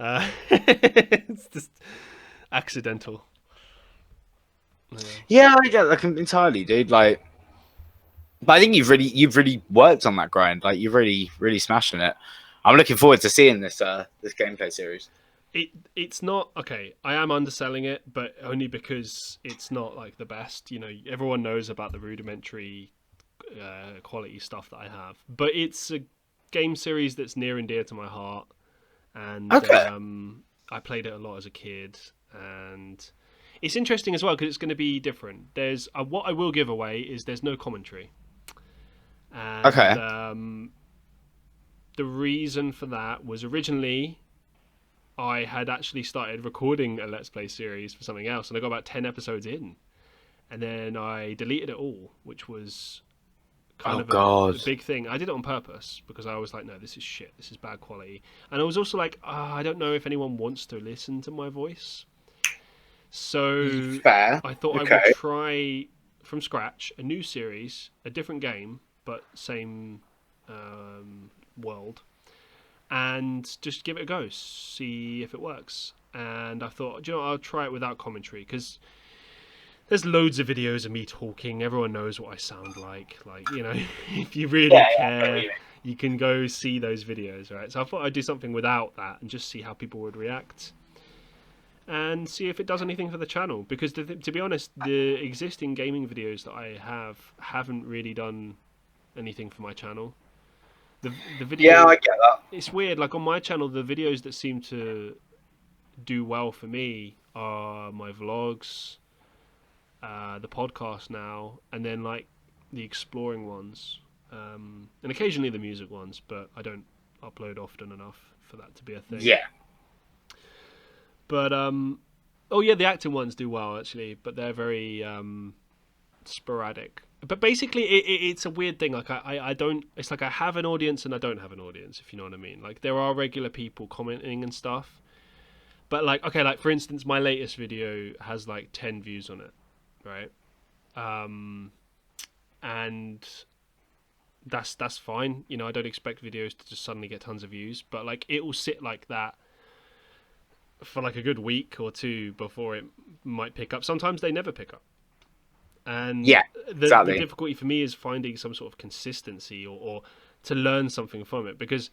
It's just accidental. Yeah, I get that entirely, dude. Like, but I think you've really worked on that grind. Like, you're really smashing it. I'm looking forward to seeing this gameplay series. It's not okay. I am underselling it, but only because it's not like the best. Everyone knows about the rudimentary quality stuff that I have, but it's a game series that's near and dear to my heart, and I played it a lot as a kid, and it's interesting as well because it's going to be different. There's what I will give away is there's no commentary, and the reason for that was originally I had actually started recording a Let's Play series for something else, and I got about 10 episodes in, and then I deleted it all, which was kind of a big thing. I did it on purpose because I was like, no, this is shit, this is bad quality, and I was also like, I don't know if anyone wants to listen to my voice, so I thought I would try from scratch a new series, a different game, but same world, and just give it a go, see if it works. And I thought, I'll try it without commentary, because there's loads of videos of me talking. Everyone knows what I sound like. If you really care, you can go see those videos, right? So I thought I'd do something without that and just see how people would react and see if it does anything for the channel, because to be honest, the existing gaming videos that I haven't really done anything for my channel. The video, yeah, I get that. It's weird. Like on my channel, the videos that seem to do well for me are my vlogs, the podcast now, and then like the exploring ones, and occasionally the music ones. But I don't upload often enough for that to be a thing. Yeah. But the acting ones do well actually, but they're very sporadic. But basically, it's a weird thing. Like I don't. It's like I have an audience and I don't have an audience. If you know what I mean. Like there are regular people commenting and stuff. But like, okay, like for instance, my latest video has like 10 views on it, right? And that's fine. I don't expect videos to just suddenly get tons of views, but like it will sit like that for like a good week or two before it might pick up. Sometimes they never pick up. And the difficulty for me is finding some sort of consistency or to learn something from it, because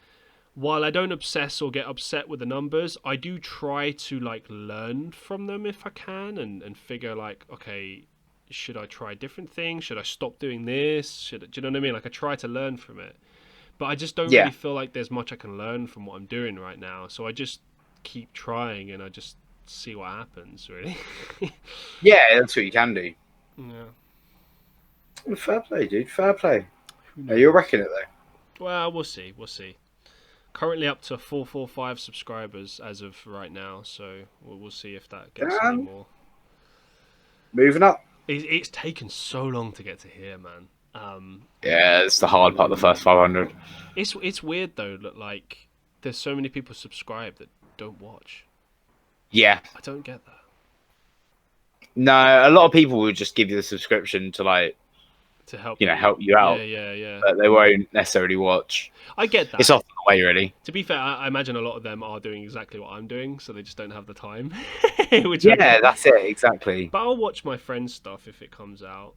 while I don't obsess or get upset with the numbers, I do try to like learn from them if I can, and figure like, okay, should I try different things? Should I stop doing this? Do you know what I mean? Like I try to learn from it, but I just don't really feel like there's much I can learn from what I'm doing right now. So I just keep trying and I just see what happens, really. Yeah, that's what you can do. Yeah. Fair play, dude. Fair play. You're wrecking it though. Well, we'll see. Currently up to 445 subscribers as of right now, so we'll see if that gets any more. Moving up. It's taken so long to get to here, man. Yeah, it's the hard part. The first 500. It's weird though. That like there's so many people subscribed that don't watch. Yeah. I don't get that. No, a lot of people will just give you the subscription to like to help help you out. Yeah. But they won't necessarily watch. I get that. It's often the way, really. To be fair, I imagine a lot of them are doing exactly what I'm doing, so they just don't have the time. That's it, exactly. But I'll watch my friends' stuff if it comes out.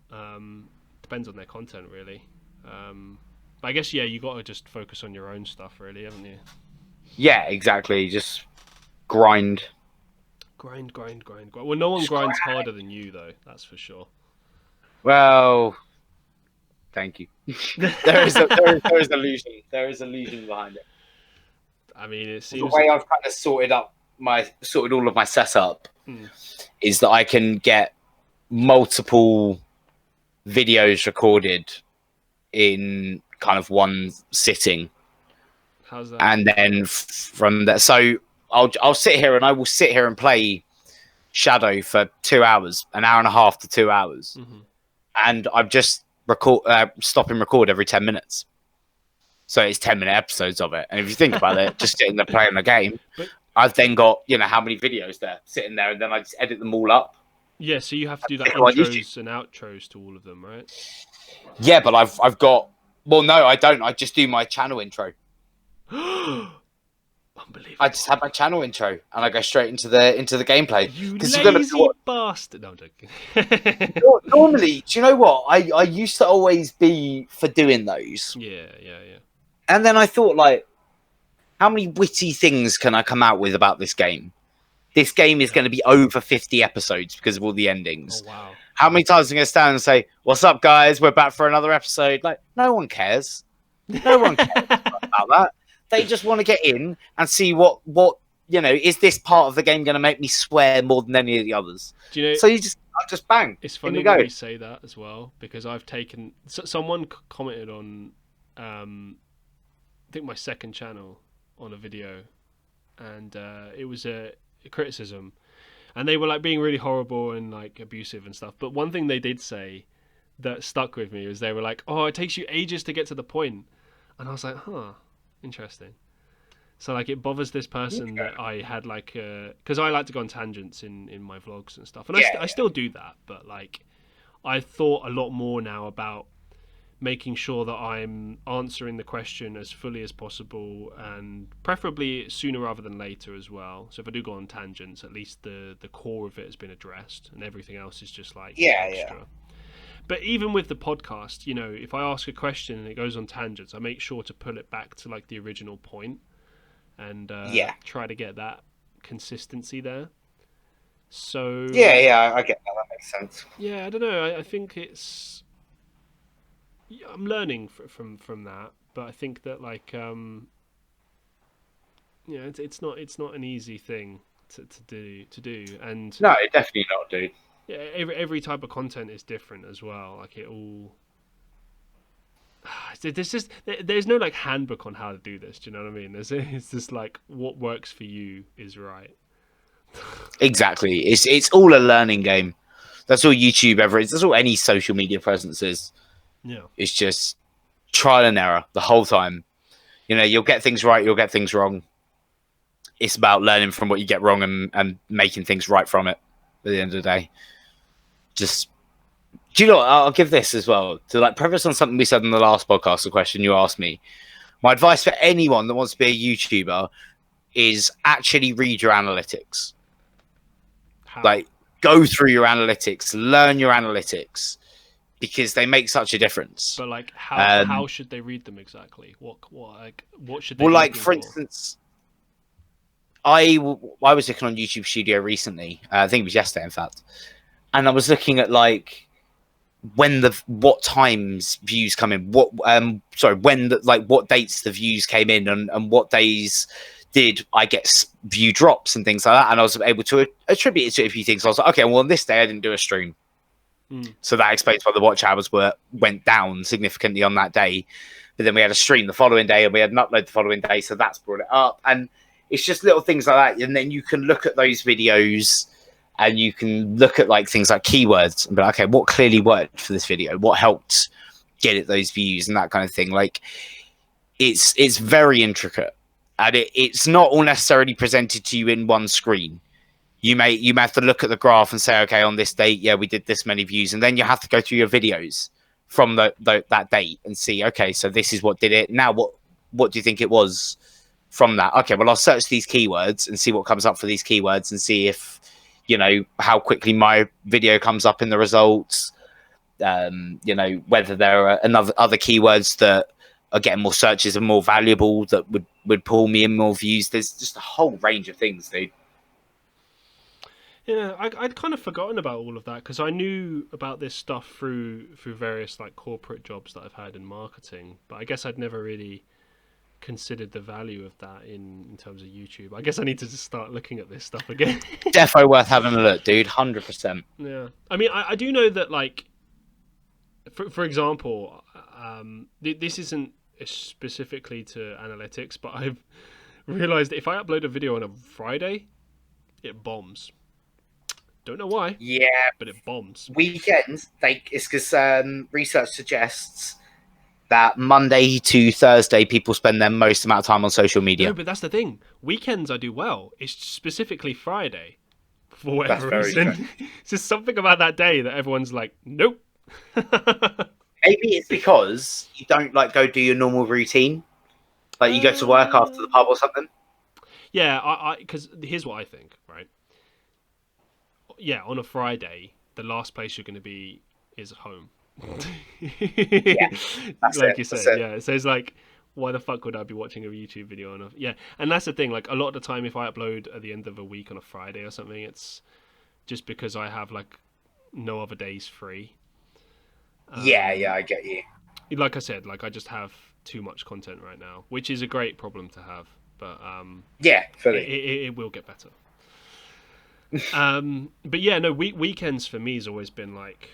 Depends on their content, really. But I guess you got to just focus on your own stuff, really, haven't you? Yeah, exactly. Just grind. Grind. Well, no one grinds harder than you, though. That's for sure. Well, thank you. there is illusion. There is illusion behind it. I mean, it seems the way I've kind of sorted all of my setup is that I can get multiple videos recorded in kind of one sitting. How's that? And then from that, so I'll sit here and I will sit here and play Shadow for 2 hours, an hour and a half to 2 hours, and I've just stop and record every 10 minutes. So it's 10-minute episodes of it. And if you think about it, just sitting there playing the game, I've then got how many videos there sitting there, and then I just edit them all up. Yeah, so you have to do like intros and outros to all of them, right? Yeah, but I've got. Well, no, I don't. I just do my channel intro. Unbelievable. I just have my channel intro and I go straight into the gameplay. You lazy bastard. No, I'm joking. Normally, do you know what? I used to always be for doing those. Yeah. And then I thought, like, how many witty things can I come out with about this game? This game is going to be over 50 episodes because of all the endings. Oh, wow. How many times am I going to stand and say, "What's up, guys? We're back for another episode"? Like, no one cares. No one cares. about that. They just want to get in and see what is this part of the game going to make me swear more than any of the others? Do you know? So I just bang. It's funny when you say that as well, because I've taken someone commented on, I think my second channel on a video, and it was a criticism, and they were like being really horrible and like abusive and stuff. But one thing they did say that stuck with me was they were like, "Oh, it takes you ages to get to the point," and I was like, "Huh, interesting." So like it bothers this person that I had like because I like to go on tangents in my vlogs and stuff, and I still do that, but like I thought a lot more now about making sure that I'm answering the question as fully as possible, and preferably sooner rather than later as well. So if I do go on tangents, at least the core of it has been addressed, and everything else is just like extra. But even with the podcast, if I ask a question and it goes on tangents, I make sure to pull it back to like the original point. And try to get that consistency there. So I get that. That makes sense. Yeah, I don't know. I think I'm learning from that, but I think that like it's not an easy thing to do. And no, it definitely not, dude. Yeah, every type of content is different as well. Like it all. There's no like handbook on how to do this. Do you know what I mean? It's just like what works for you is right. Exactly. It's all a learning game. That's all YouTube ever is. That's all any social media presence is. Yeah. It's just trial and error the whole time. You'll get things right, you'll get things wrong. It's about learning from what you get wrong and making things right from it at the end of the day. Just. Do you know what? I'll give this as well to like preface on something we said in the last podcast. The question you asked me, my advice for anyone that wants to be a YouTuber is actually read your analytics. How? Like go through your analytics, learn your analytics, because they make such a difference. But like how should they read them exactly? What should they? Well, like for instance, I was looking on YouTube Studio recently. I think it was yesterday, in fact, and I was looking at like. What times views come in, what dates the views came in, and what days did I get view drops and things like that, and I was able to attribute it to a few things. I was like, okay, well on this day I didn't do a stream, so that explains why the watch hours went down significantly on that day. But then we had a stream the following day and we had an upload the following day, so that's brought it up. And it's just little things like that, and then you can look at those videos and you can look at like things like keywords and be like, okay, what clearly worked for this video? What helped get it those views and that kind of thing? Like, it's very intricate, and it's not all necessarily presented to you in one screen. You may have to look at the graph and say, okay, on this date, yeah, we did this many views, and then you have to go through your videos from that date and see, okay, so this is what did it. Now, what do you think it was from that? Okay, well, I'll search these keywords and see what comes up for these keywords and see if how quickly my video comes up in the results, whether there are other keywords that are getting more searches and more valuable that would pull me in more views. There's just a whole range of things, dude. Yeah, I'd kind of forgotten about all of that because I knew about this stuff through various like corporate jobs that I've had in marketing, but I guess I'd never really considered the value of that in terms of YouTube. I guess I need to just start looking at this stuff again. Defo worth having a look, dude. 100%. Yeah, I mean, I do know that, like, for example, this isn't specifically to analytics, but I've realized that if I upload a video on a Friday, it bombs. Don't know why. Yeah, but it bombs. Weekends, it's because research suggests that Monday to Thursday people spend their most amount of time on social media. No, but that's the thing. Weekends I do well. It's specifically Friday for whatever reason. It's just something about that day that everyone's like, nope. Maybe it's because you don't like go do your normal routine, like you go to work after the pub or something. Yeah, because here's what I think, right? Yeah, on a Friday, the last place you're going to be is home. Yeah, like you said, yeah. So it's like, why the fuck would I be watching a YouTube video on and that's the thing. Like, a lot of the time, if I upload at the end of a week on a Friday or something, it's just because I have like no other days free. Yeah, I get you. Like I said, like I just have too much content right now, which is a great problem to have. But Yeah, fully. it will get better. But yeah, no, weekends for me has always been like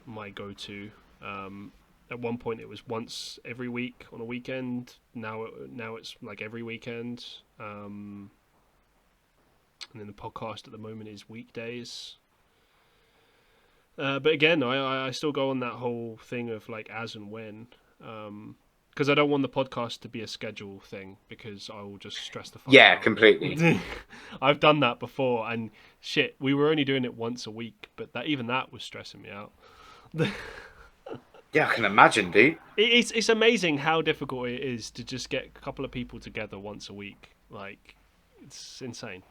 my go-to. At one point, it was once every week on a weekend. Now it's like every weekend. And then the podcast at the moment is weekdays. But again, I still go on that whole thing of like as and when. Because I don't want the podcast to be a schedule thing, because I will just stress the fuck out. Yeah, completely. I've done that before, and shit, we were only doing it once a week, but even that was stressing me out. Yeah, I can imagine, dude. It's amazing how difficult it is to just get a couple of people together once a week. Like, it's insane.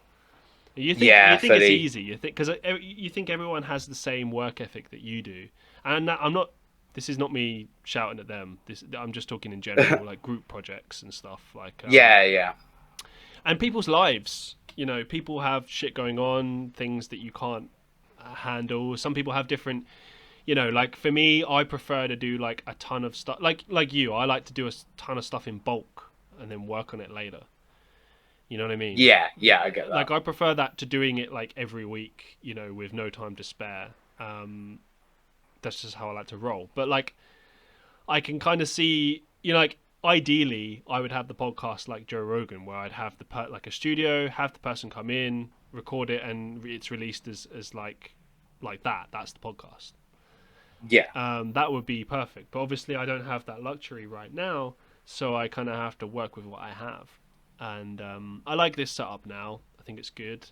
You think it's easy. You think because you think everyone has the same work ethic that you do, and I'm not. This is not me shouting at them. I'm just talking in general, like group projects and stuff. Like yeah. And people's lives. You know, people have shit going on, things that you can't handle. Some people have different. You know, like for me, I prefer to do like a ton of stuff. Like you, I like to do a ton of stuff in bulk and then work on it later. You know what I mean? Yeah, I get that. Like I prefer that to doing it like every week. You know, with no time to spare. That's just how I like to roll. But like, I can kind of see, you know, like ideally, I would have the podcast like Joe Rogan, where I'd have like a studio, have the person come in, record it, and it's released as like that. That's the podcast. Yeah. That would be perfect. But obviously, I don't have that luxury right now, so I kind of have to work with what I have. And I like this setup now. I think it's good.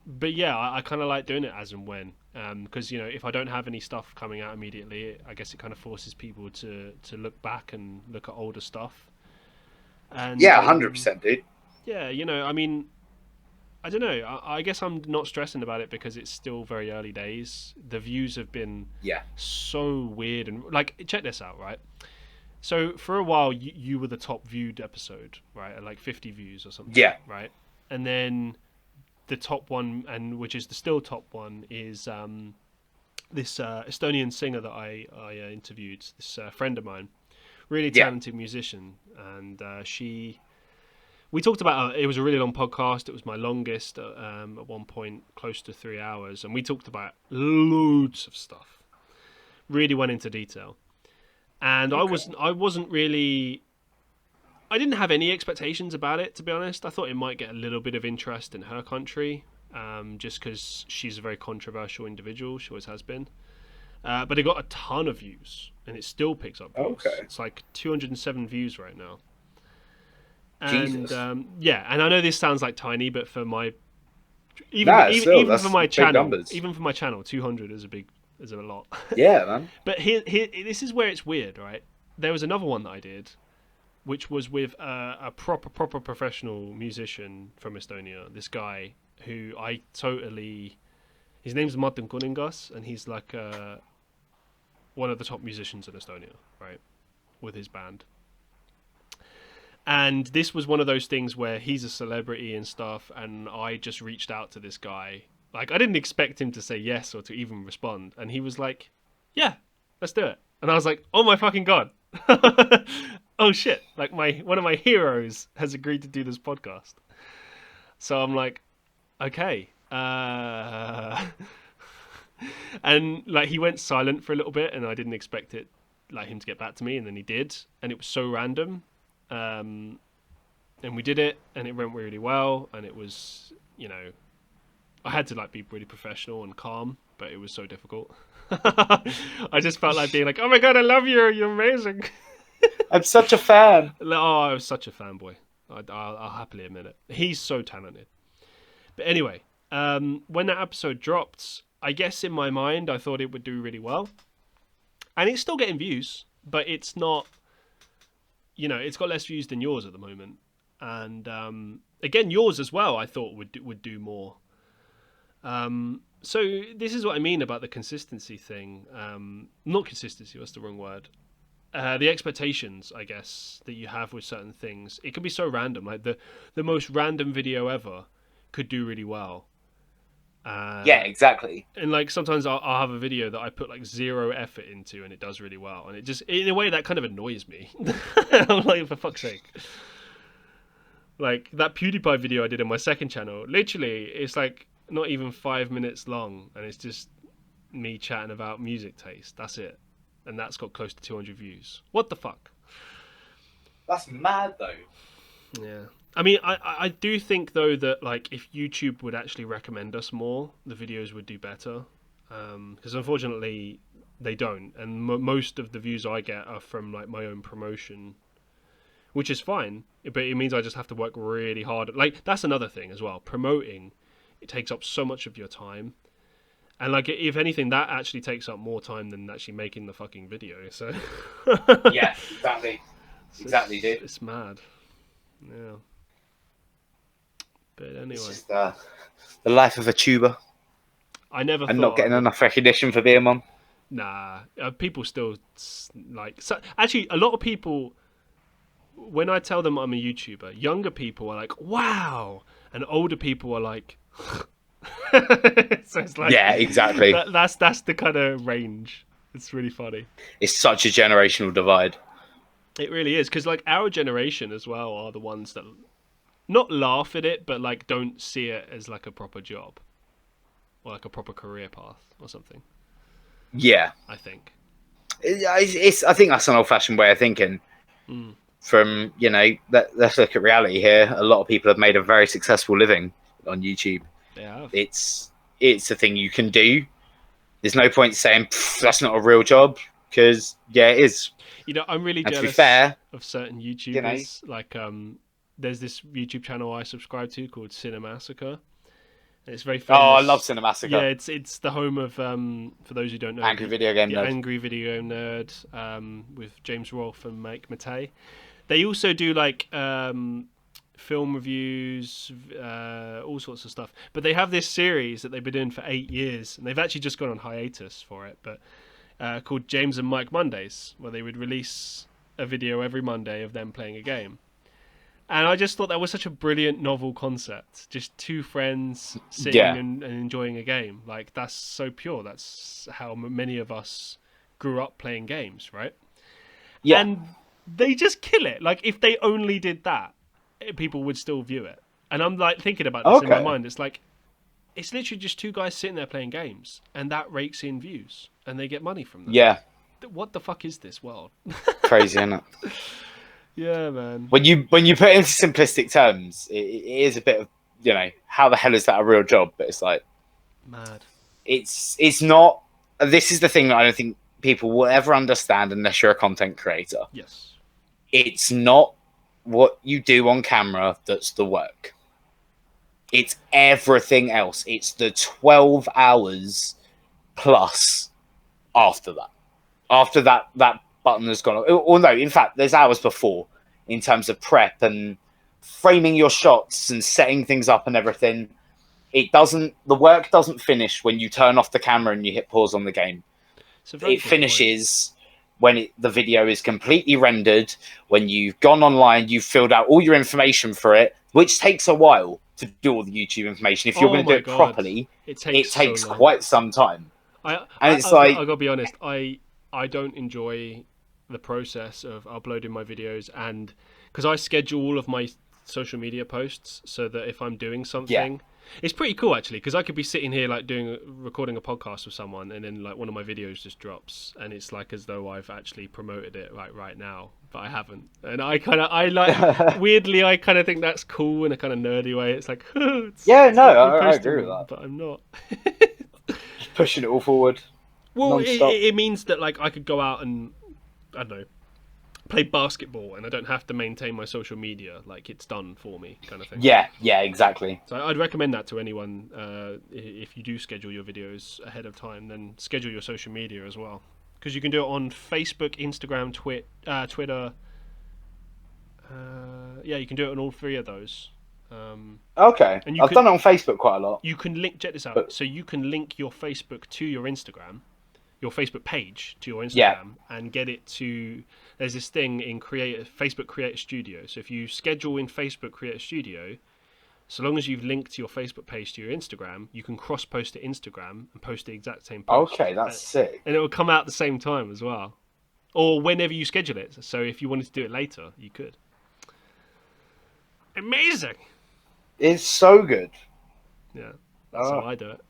But yeah, I kind of like doing it as and when, because you know, if I don't have any stuff coming out immediately, I guess it kind of forces people to look back and look at older stuff. And yeah, 100%, dude. Yeah, you know, I mean, I don't know. I guess I'm not stressing about it because it's still very early days. The views have been so weird, and like, check this out, right? So for a while, you were the top viewed episode, right? At like 50 views or something. Yeah. Right, and then the top one, and which is the still top one, is this Estonian singer that I interviewed. This friend of mine, really talented musician, and we talked about it was a really long podcast. It was my longest at one point, close to 3 hours, and we talked about loads of stuff. Really went into detail, and I wasn't really. I didn't have any expectations about it, to be honest. I thought it might get a little bit of interest in her country, just because she's a very controversial individual. She always has been. But it got a ton of views, and it still picks up views. Okay. It's like 207 views right now. And, Jesus. yeah, and I know this sounds like tiny, but for my... Even for my channel, numbers. even for my channel, 200 is a lot. Yeah, man. But here, this is where it's weird, right? There was another one that I did, which was with a proper professional musician from Estonia. This guy who his name's Martin Kuningas, and he's like one of the top musicians in Estonia, right, with his band. And this was one of those things where he's a celebrity and stuff, and I just reached out to this guy. Like, I didn't expect him to say yes or to even respond, and he was like, yeah, let's do it. And I was like, oh my fucking God. Oh shit, like one of my heroes has agreed to do this podcast. So I'm like, okay. And like he went silent for a little bit, and I didn't expect it, like him to get back to me, and then he did, and it was so random. And we did it, and it went really well, and it was, you know, I had to like be really professional and calm, but it was so difficult. I just felt like being like, oh my God, I love you, you're amazing. I'm such a fan. Oh, I was such a fanboy. I'll happily admit it. He's so talented. But anyway, when that episode dropped, I guess in my mind, I thought it would do really well. And it's still getting views, but it's not, you know, it's got less views than yours at the moment. And again, yours as well, I thought would do more. So this is what I mean about the consistency thing. Not consistency, that's the wrong word. The expectations, I guess, that you have with certain things. It can be so random. Like the most random video ever could do really well. Yeah, exactly. And like sometimes I'll have a video that I put like zero effort into and it does really well, and it just in a way that kind of annoys me. I'm like, for fuck's sake. Like that PewDiePie video I did on my second channel, literally it's like not even 5 minutes long, and it's just me chatting about music taste. That's it, and that's got close to 200 views. What the fuck? That's mad though. Yeah. I mean, I do think though that like if YouTube would actually recommend us more, the videos would do better. Because unfortunately they don't, and most of the views I get are from like my own promotion, which is fine. But it means I just have to work really hard. Like that's another thing as well. Promoting, it takes up so much of your time, and like if anything, that actually takes up more time than actually making the fucking video. So Yeah, exactly. Exactly, dude. It's mad. Yeah. But anyway, it's just the life of a tuber. I never And thought not getting enough recognition for being one. Nah, people still like. So, actually, a lot of people, when I tell them I'm a YouTuber, younger people are like, "Wow," and older people are like, so it's like, yeah, exactly. That's the kind of range. It's really funny. It's such a generational divide. It really is, because like our generation as well are the ones that not laugh at it, but like don't see it as like a proper job or like a proper career path or something. Yeah, I think I think that's an old-fashioned way of thinking. From let's look at reality here. A lot of people have made a very successful living on YouTube. They have. It's a thing you can do. There's no point saying that's not a real job, because yeah, it is. I'm really jealous to be fair, of certain YouTubers. Like, there's this YouTube channel I subscribe to called Cinemassacre. And it's very famous. Oh, I love Cinemassacre. Yeah, it's the home of for those who don't know, Angry Video Game Nerd. Angry Video Nerd, with James Rolfe and Mike Matei. They also do like film reviews, all sorts of stuff. But they have this series that they've been doing for 8 years, and they've actually just gone on hiatus for it. But called James and Mike Mondays, where they would release a video every Monday of them playing a game. And I just thought that was such a brilliant novel concept. Just two friends sitting and enjoying a game. Like, that's so pure. That's how many of us grew up playing games, right? Yeah. And they just kill it. Like, if they only did that, people would still view it. And I'm like thinking about this in my mind. It's like, it's literally just two guys sitting there playing games, and that rakes in views, and they get money from them. Yeah. What the fuck is this world? Crazy, isn't it? Yeah, man. When you put it into simplistic terms, it is a bit of, how the hell is that a real job? But it's like, mad. It's not. This is the thing that I don't think people will ever understand unless you're a content creator. Yes. It's not what you do on camera that's the work. It's everything else. It's the 12 hours plus after that. After that button has gone. Or no, in fact, there's hours before in terms of prep and framing your shots and setting things up and everything. The work doesn't finish when you turn off the camera and you hit pause on the game. It finishes when the video is completely rendered, when you've gone online, you've filled out all your information for it, which takes a while to do all the YouTube information. If you're going to do it properly, it takes quite some time. I gotta be honest, I don't enjoy the process of uploading my videos, and because I schedule all of my social media posts so that if I'm doing something, it's pretty cool actually, because I could be sitting here like recording a podcast with someone, and then like one of my videos just drops, and it's like as though I've actually promoted it right now, but I haven't. And I like weirdly I kind of think that's cool in a kind of nerdy way. It's like I agree with that, but I'm not. Just pushing it all forward. Well, it means that like I could go out and, I don't know, play basketball, and I don't have to maintain my social media. Like, it's done for me, kind of thing. Yeah, exactly. So I'd recommend that to anyone. If you do schedule your videos ahead of time, then schedule your social media as well, because you can do it on Facebook, Instagram, Twitter. You can do it on all three of those. Okay, and I've done it on Facebook quite a lot. You can check this out. So you can link your Facebook to your Instagram, your Facebook page to your Instagram, and get it to. There's this thing in Facebook Creator Studio. So if you schedule in Facebook Creator Studio, So long as you've linked your Facebook page to your Instagram, you can cross-post to Instagram and post the exact same post. Okay, that's sick. And it will come out at the same time as well. Or whenever you schedule it. So if you wanted to do it later, you could. Amazing! It's so good. Yeah, that's how I do it.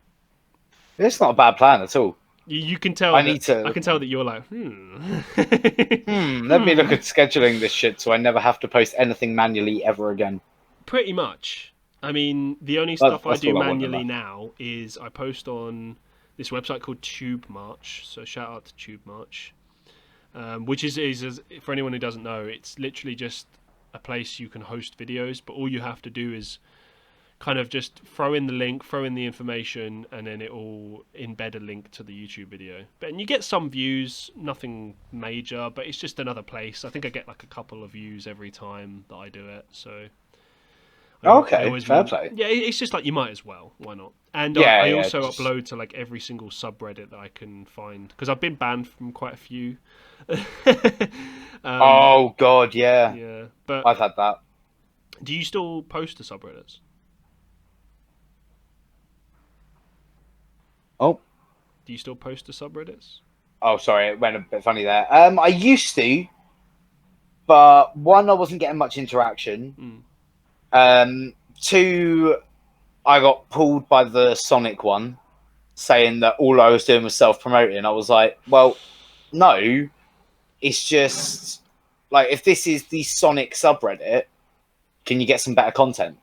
It's not a bad plan at all. You can tell. I can tell that you're like, Let me look at scheduling this shit so I never have to post anything manually ever again. Pretty much. I mean, the only stuff I do manually now is I post on this website called Tube March. So shout out to Tube March, which is for anyone who doesn't know, it's literally just a place you can host videos, but all you have to do is kind of just throw in the link, throw in the information, and then it will embed a link to the YouTube video. And you get some views, nothing major, but it's just another place. I think I get like a couple of views every time that I do it. So fair play. Yeah, it's just like you might as well. Why not? And I also upload to like every single subreddit that I can find, because I've been banned from quite a few. Oh god, yeah. Yeah, but I've had that. Do you still post to subreddits? Oh. Do you still post to subreddits? Oh, sorry, it went a bit funny there. I used to, but one, I wasn't getting much interaction. Two, I got pulled by the Sonic one, saying that all I was doing was self-promoting. I was like, well, no, it's just like, if this is the Sonic subreddit, can you get some better content?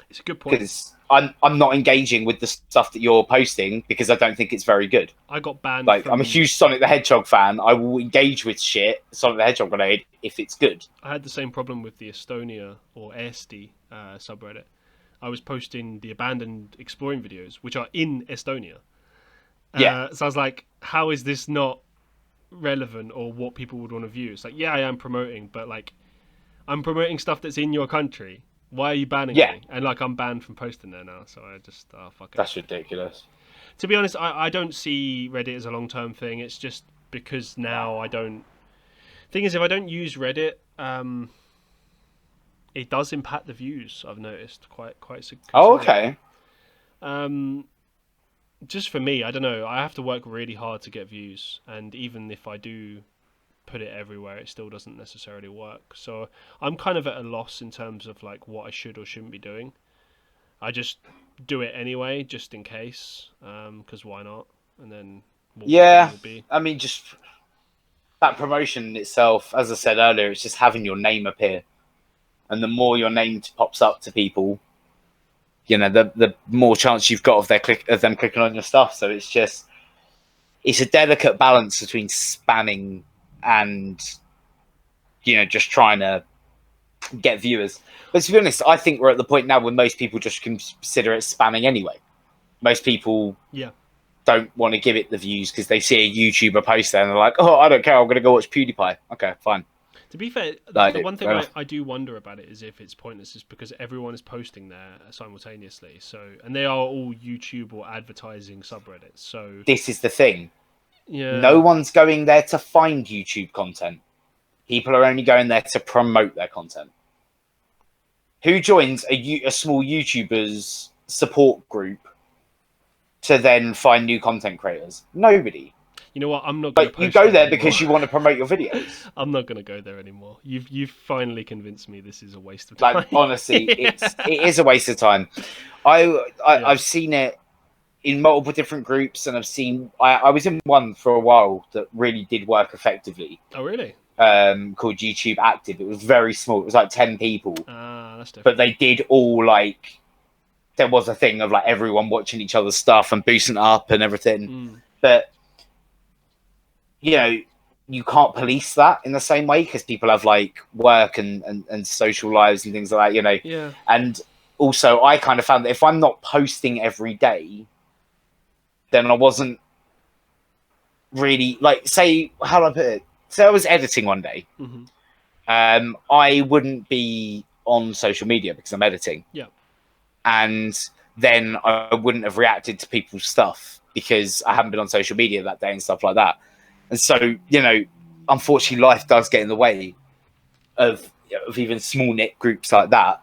It's a good point. Because I'm not engaging with the stuff that you're posting because I don't think it's very good. I got banned. Like, I'm a huge Sonic the Hedgehog fan. I will engage with shit, Sonic the Hedgehog related, if it's good. I had the same problem with the Estonia or Eesti subreddit. I was posting the abandoned exploring videos, which are in Estonia. So I was like, how is this not relevant or what people would want to view? It's like, yeah, I am promoting, but like, I'm promoting stuff that's in your country. Why are you banning me? And like, I'm banned from posting there now, so I just fuck it. That's ridiculous. To be honest, I don't see Reddit as a long-term thing. It's just because now I don't. Thing is, if I don't use Reddit, it does impact the views. I've noticed quite. Oh, okay. Just for me, I don't know. I have to work really hard to get views, and even if I do put it everywhere, it still doesn't necessarily work. So I'm kind of at a loss in terms of like what I should or shouldn't be doing. I just do it anyway, just in case, because why not? And then I mean, just that promotion itself, as I said earlier, it's just having your name appear, and the more your name pops up to people, you know, the more chance you've got of them clicking on your stuff. So it's a delicate balance between spamming and, you know, just trying to get viewers. But to be honest, I think we're at the point now where most people just consider it spamming anyway. Most people don't want to give it the views because they see a YouTuber post there and they're like, oh, I don't care, I'm going to go watch PewDiePie. Okay, fine. To be fair, the one thing I do wonder about it is if it's pointless, is because everyone is posting there simultaneously. So, and they are all YouTube or advertising subreddits. So this is the thing. Yeah. No one's going there to find YouTube content. People are only going there to promote their content. Who joins a small YouTuber's support group to then find new content creators? Nobody. You know what? I'm not going to. But you go there because you want to promote your videos. I'm not going to go there anymore. You've finally convinced me this is a waste of time. Like, honestly, it is a waste of time. I've seen it in multiple different groups, and I was in one for a while that really did work effectively. Oh, really? Called YouTube Active. It was very small. It was like 10 people. That's different. But they did all like, there was a thing of like everyone watching each other's stuff and boosting up and everything. But, you know, you can't police that in the same way because people have like work and social lives and things like that, you know. Yeah. And also, I kind of found that if I'm not posting every day, then I wasn't really like, say, how do I put it? So I was editing one day. I wouldn't be on social media because I'm editing. Yeah. And then I wouldn't have reacted to people's stuff because I haven't been on social media that day and stuff like that. And so, you know, unfortunately, life does get in the way of even small knit groups like that.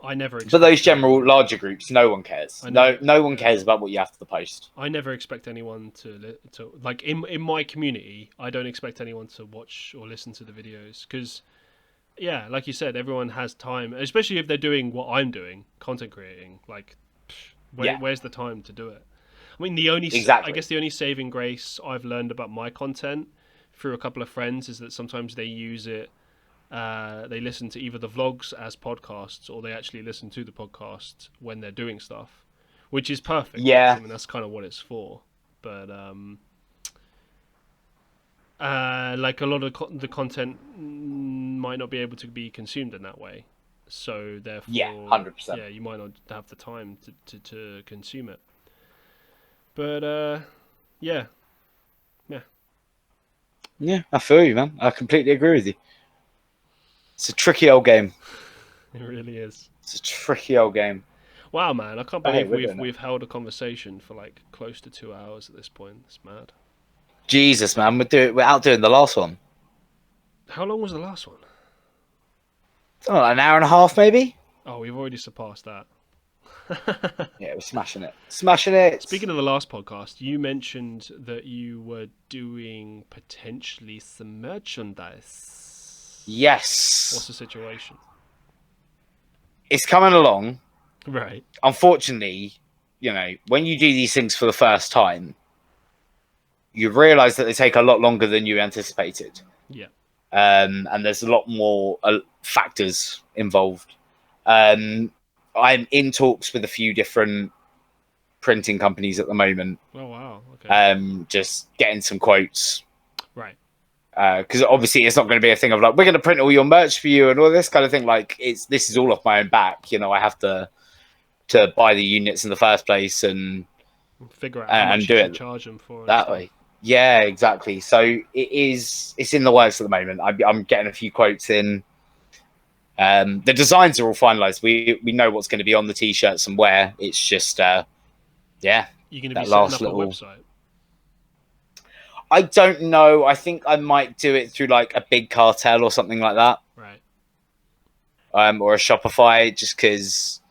I never. But those general larger groups, no one cares. No one yeah. cares about what you have to post. I never expect anyone to like in my community. I don't expect anyone to watch or listen to the videos because, yeah, like you said, everyone has time, especially if they're doing what I'm doing, content creating. Like, where's the time to do it? I mean, I guess the only saving grace I've learned about my content through a couple of friends is that sometimes they use it. They listen to either the vlogs as podcasts or they actually listen to the podcast when they're doing stuff, which is perfect. Yeah. I mean, that's kind of what it's for. But like a lot of the content might not be able to be consumed in that way. So therefore, 100%. Yeah, you might not have the time to consume it. But yeah. Yeah, I feel you, man. I completely agree with you. It's a tricky old game. It really is. It's a tricky old game. Wow, man! I can't believe we've held a conversation for like close to 2 hours at this point. It's mad. Jesus, man, we're outdoing the last one. How long was the last one? Oh, an hour and a half, maybe. Oh, we've already surpassed that. Yeah, we're smashing it. Smashing it. Speaking of the last podcast, you mentioned that you were doing potentially some merchandise. Yes. What's the situation? It's coming along. Right. Unfortunately, when you do these things for the first time, you realise that they take a lot longer than you anticipated. Yeah. And there's a lot more factors involved. I'm in talks with a few different printing companies at the moment. Oh, wow. Okay. Just getting some quotes. Right. Because obviously it's not going to be a thing of like, we're going to print all your merch for you and all this kind of thing. Like this is all off my own back. I have to buy the units in the first place and figure out how much you should charge them for that way. Yeah, exactly. So it's in the works at the moment. I'm getting a few quotes in. The designs are all finalized. We know what's going to be on the t-shirts and where. It's just you're going to be setting up a website. I don't know. I think I might do it through like a big cartel or something like that. Right. Or a Shopify, just because,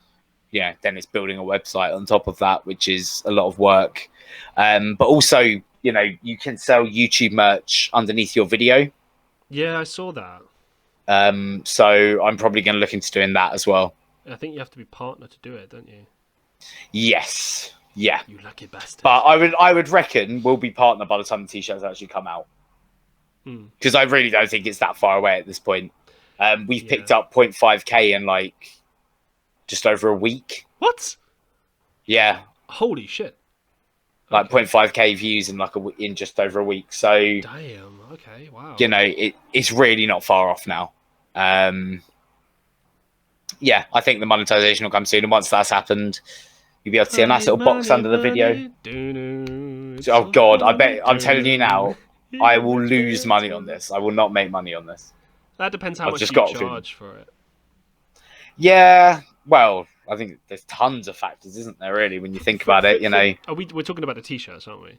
then it's building a website on top of that, which is a lot of work. But also, you can sell YouTube merch underneath your video. Yeah, I saw that. So I'm probably going to look into doing that as well. I think you have to be partner to do it, don't you? Yes. Yeah. You lucky bastard. But I would reckon we'll be partner by the time the t-shirts actually come out. Because I really don't think it's that far away at this point. We've picked up 0.5k in like just over a week. What? Yeah. Holy shit. Like 0.5k views in just over a week. So damn. Okay. Wow. It's really not far off now. Yeah, I think the monetization will come soon, and once that's happened, you'll be able to see a nice little box under the video. Oh God, I'm telling you now, I will lose money on this. I will not make money on this. That depends how much you charge for it. Yeah, well, I think there's tons of factors, isn't there? Really, when you think about it, We're talking about the t-shirts, aren't we?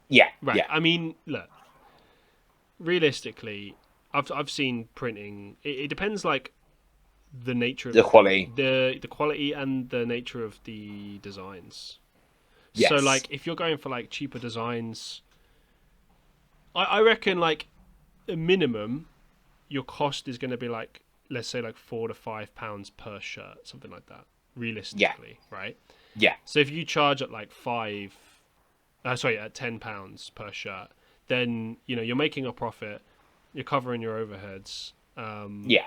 Yeah. Right. Yeah. I mean, look. Realistically, I've seen printing. It depends, like the nature of the quality, the quality, and the nature of the designs. Yes. So, like, if you're going for like cheaper designs, I reckon like a minimum, your cost is going to be like, let's say like £4 to £5 per shirt, something like that. Realistically, right? Yeah. So if you charge at like at £10 per shirt, then you're making a profit, you're covering your overheads. Yeah.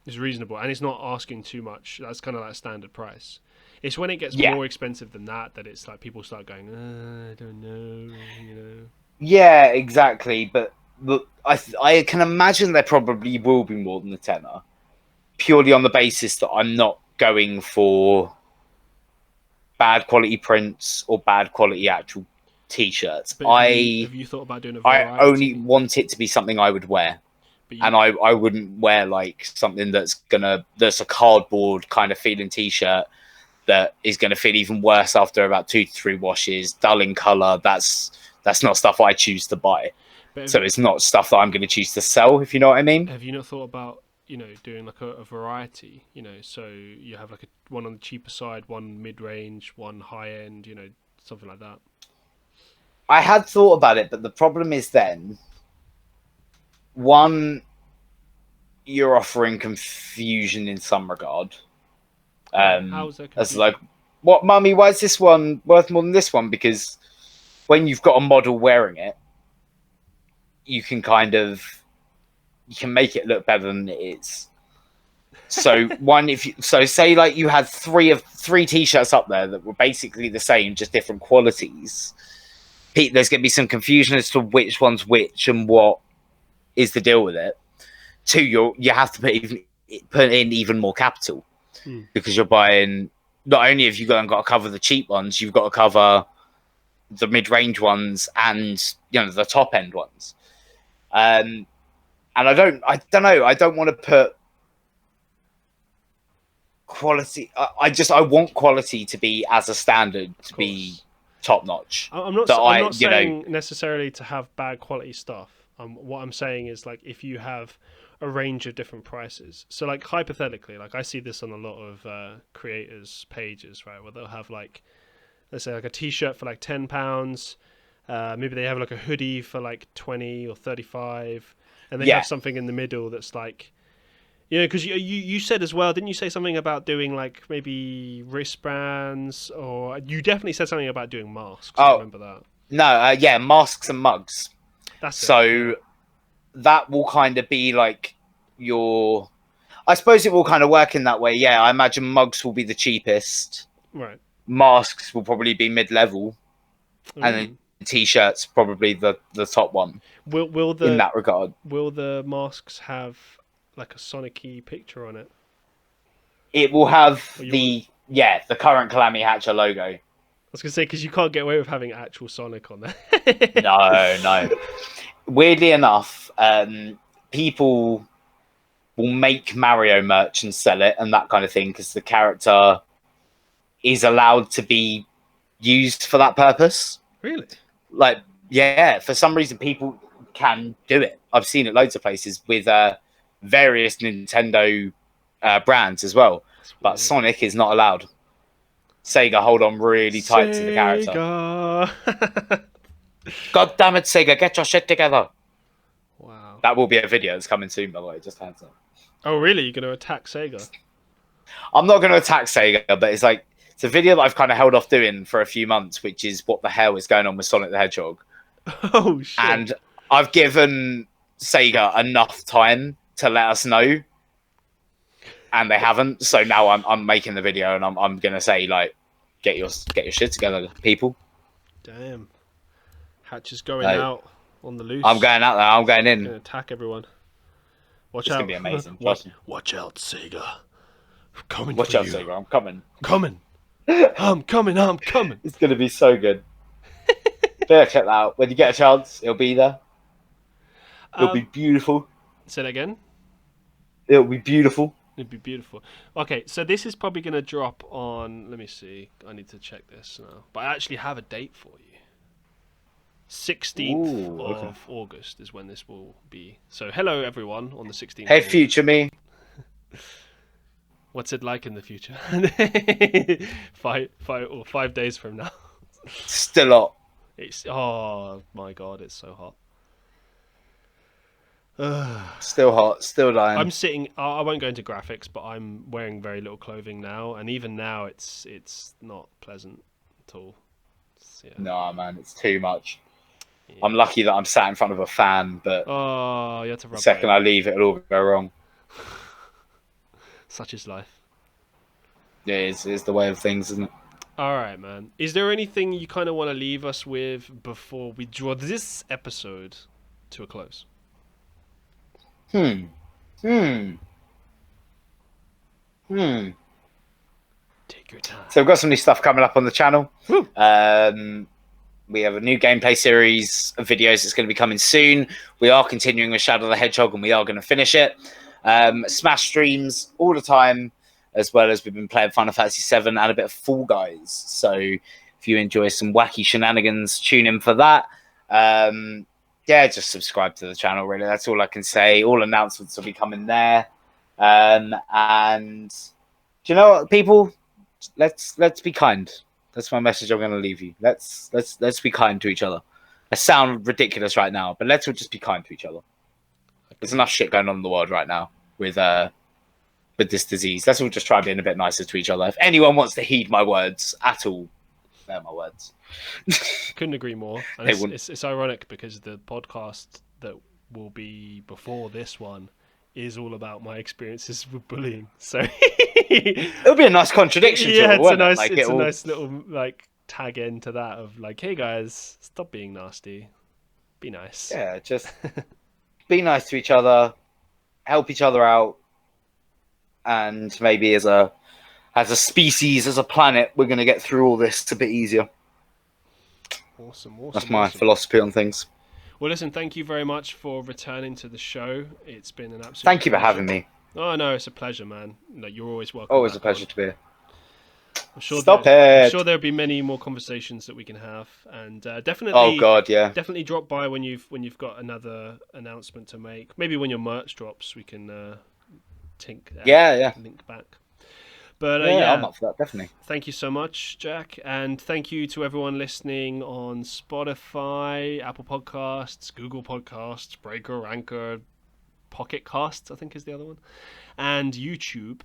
It's reasonable, and it's not asking too much. That's kind of like standard price. It's when it gets more expensive than that it's like people start going, I don't know, Yeah, exactly. But I can imagine there probably will be more than a tenner, purely on the basis that I'm not going for bad quality prints or bad quality actual t-shirts. Have you thought about doing a variety? I only want it to be something I would wear. And I wouldn't wear like something that's a cardboard kind of feeling t-shirt that is gonna feel even worse after about 2 to 3 washes, dull in colour. That's not stuff I choose to buy. So it's not stuff that I'm gonna choose to sell, if you know what I mean. Have you not thought about, doing like a variety, so you have like one on the cheaper side, one mid-range, one high-end, something like that. I had thought about it, but the problem is then, one, you're offering confusion in some regard. How's that It's confusing? like, what, mummy, why is this one worth more than this one? Because when you've got a model wearing it, you can make it look better than it is. So say like you had three t-shirts up there that were basically the same, just different qualities. There's going to be some confusion as to which one's which and what is the deal with it. Two, you have to put in even more capital because you're buying. Not only have you got to cover the cheap ones, you've got to cover the mid-range ones and the top-end ones. And I don't know. I don't want to put quality. I want quality to be as a standard to be top notch. I'm not saying necessarily to have bad quality stuff. What I'm saying is, like, if you have a range of different prices. So, like, hypothetically, like, I see this on a lot of creators' pages, right, where they'll have, like, let's say, like, a t-shirt for, like, £10. Maybe they have, like, a hoodie for, like, 20 or 35, and they have something in the middle that's, like, because you said as well, didn't you say something about doing, like, maybe wristbands, or you definitely said something about doing masks. I remember that. No, masks and mugs. That will kind of be like I suppose it will kind of work in that way. Yeah, I imagine mugs will be the cheapest. Right. Masks will probably be mid-level. And then t-shirts probably the top one. In that regard. Will the masks have like a Sonic-y picture on it? It will have the current Calamity Hatcher logo. I was going to say, because you can't get away with having actual Sonic on there. No. Weirdly enough, people will make Mario merch and sell it and that kind of thing because the character is allowed to be used for that purpose. Really? Like, yeah, for some reason people can do it. I've seen it loads of places with various Nintendo brands as well. But Sonic is not allowed. Sega hold on really tight to the character. God damn it, Sega, get your shit together. Wow. That will be a video that's coming soon, by the way, just hands up. Oh, really? You're going to attack Sega? I'm not going to attack Sega, but it's a video that I've kind of held off doing for a few months, which is what the hell is going on with Sonic the Hedgehog. Oh, shit. And I've given Sega enough time to let us know, and they haven't. So now I'm making the video, and I'm going to say, like, get your shit together, people. Damn. Hatch is going out on the loose. I'm going out there. I'm going in. Going to attack everyone. Watch out. It's going to be amazing. Watch out, Sega. I'm coming Watch out, Sega. I'm coming. I'm coming. It's going to be so good. Yeah, check that out. When you get a chance, it'll be there. It'll be beautiful. Say that again? It'll be beautiful. It'd be beautiful. Okay, so this is probably going to drop on... Let me see. I need to check this now. But I actually have a date for you. 16th of August is when this will be. So hello, everyone, on the 16th. Hey, future me. What's it like in the future? 5 days from now. Still hot. Oh, my God, it's so hot. Still hot, still dying. I'm sitting. I won't go into graphics, but I'm wearing very little clothing now, and even now, it's not pleasant at all. No, man, it's too much. Yeah. I'm lucky that I'm sat in front of a fan, but you have to rub the second I leave, it'll all go wrong. Such is life. Yeah, it's the way of things, isn't it? All right, man. Is there anything you kind of want to leave us with before we draw this episode to a close? Take your time. So we've got some new stuff coming up on the channel. We have a new gameplay series of videos that's going to be coming soon. We are continuing with Shadow the Hedgehog, and we are going to finish it. Smash streams all the time, as well as we've been playing Final Fantasy 7 and a bit of Fall Guys. So if you enjoy some wacky shenanigans, tune in for that. Just subscribe to the channel, really. That's all I can say. All announcements will be coming there. And do you know what, people? Let's be kind. That's my message I'm going to leave you. Let's be kind to each other. I sound ridiculous right now, but let's all just be kind to each other. There's enough shit going on in the world right now with this disease. Let's all just try being a bit nicer to each other. If anyone wants to heed my words at all, they're my words. Couldn't agree more. And it's ironic because the podcast that will be before this one is all about my experiences with bullying. So it'll be a nice contradiction. Yeah, to it, it's a nice little like tag into that of like, hey guys, stop being nasty, be nice. Yeah, just be nice to each other, help each other out, and maybe as a species, as a planet, we're going to get through all this a bit easier. Awesome. That's my philosophy on things. Well, listen, thank you very much for returning to the show. It's been an absolute Thank you for pleasure. having me. Oh, no, it's a pleasure, man. No, you're always welcome. Always a pleasure to be here. I'm sure Stop it. I'm sure there'll be many more conversations that we can have, and definitely. Oh God, yeah. Definitely drop by when you've got another announcement to make. Maybe when your merch drops, we can link back. But yeah, I'm up for that, definitely. Thank you so much, Jack, and thank you to everyone listening on Spotify, Apple Podcasts, Google Podcasts, Breaker, Anchor, Pocket Casts, I think is the other one, and YouTube.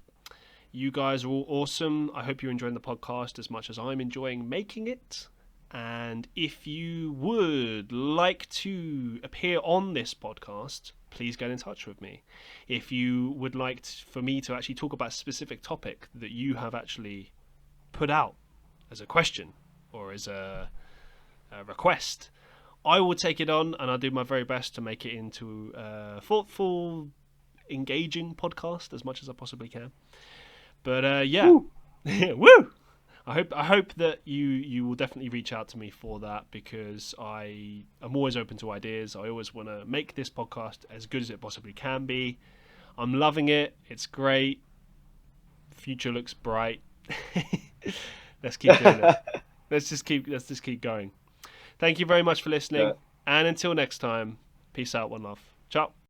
You guys are all awesome. I hope you're enjoying the podcast as much as I'm enjoying making it. And if you would like to appear on this podcast, please get in touch with me. If you would like for me to actually talk about a specific topic that you have actually put out as a question or as a request, I will take it on and I'll do my very best to make it into a thoughtful, engaging podcast as much as I possibly can. But yeah, woo! Woo! I hope that you will definitely reach out to me for that, because I'm always open to ideas. I always want to make this podcast as good as it possibly can be. I'm loving it. It's great. Future looks bright. Let's keep doing it. Let's just keep going. Thank you very much for listening. And until next time, peace out, one love. Ciao.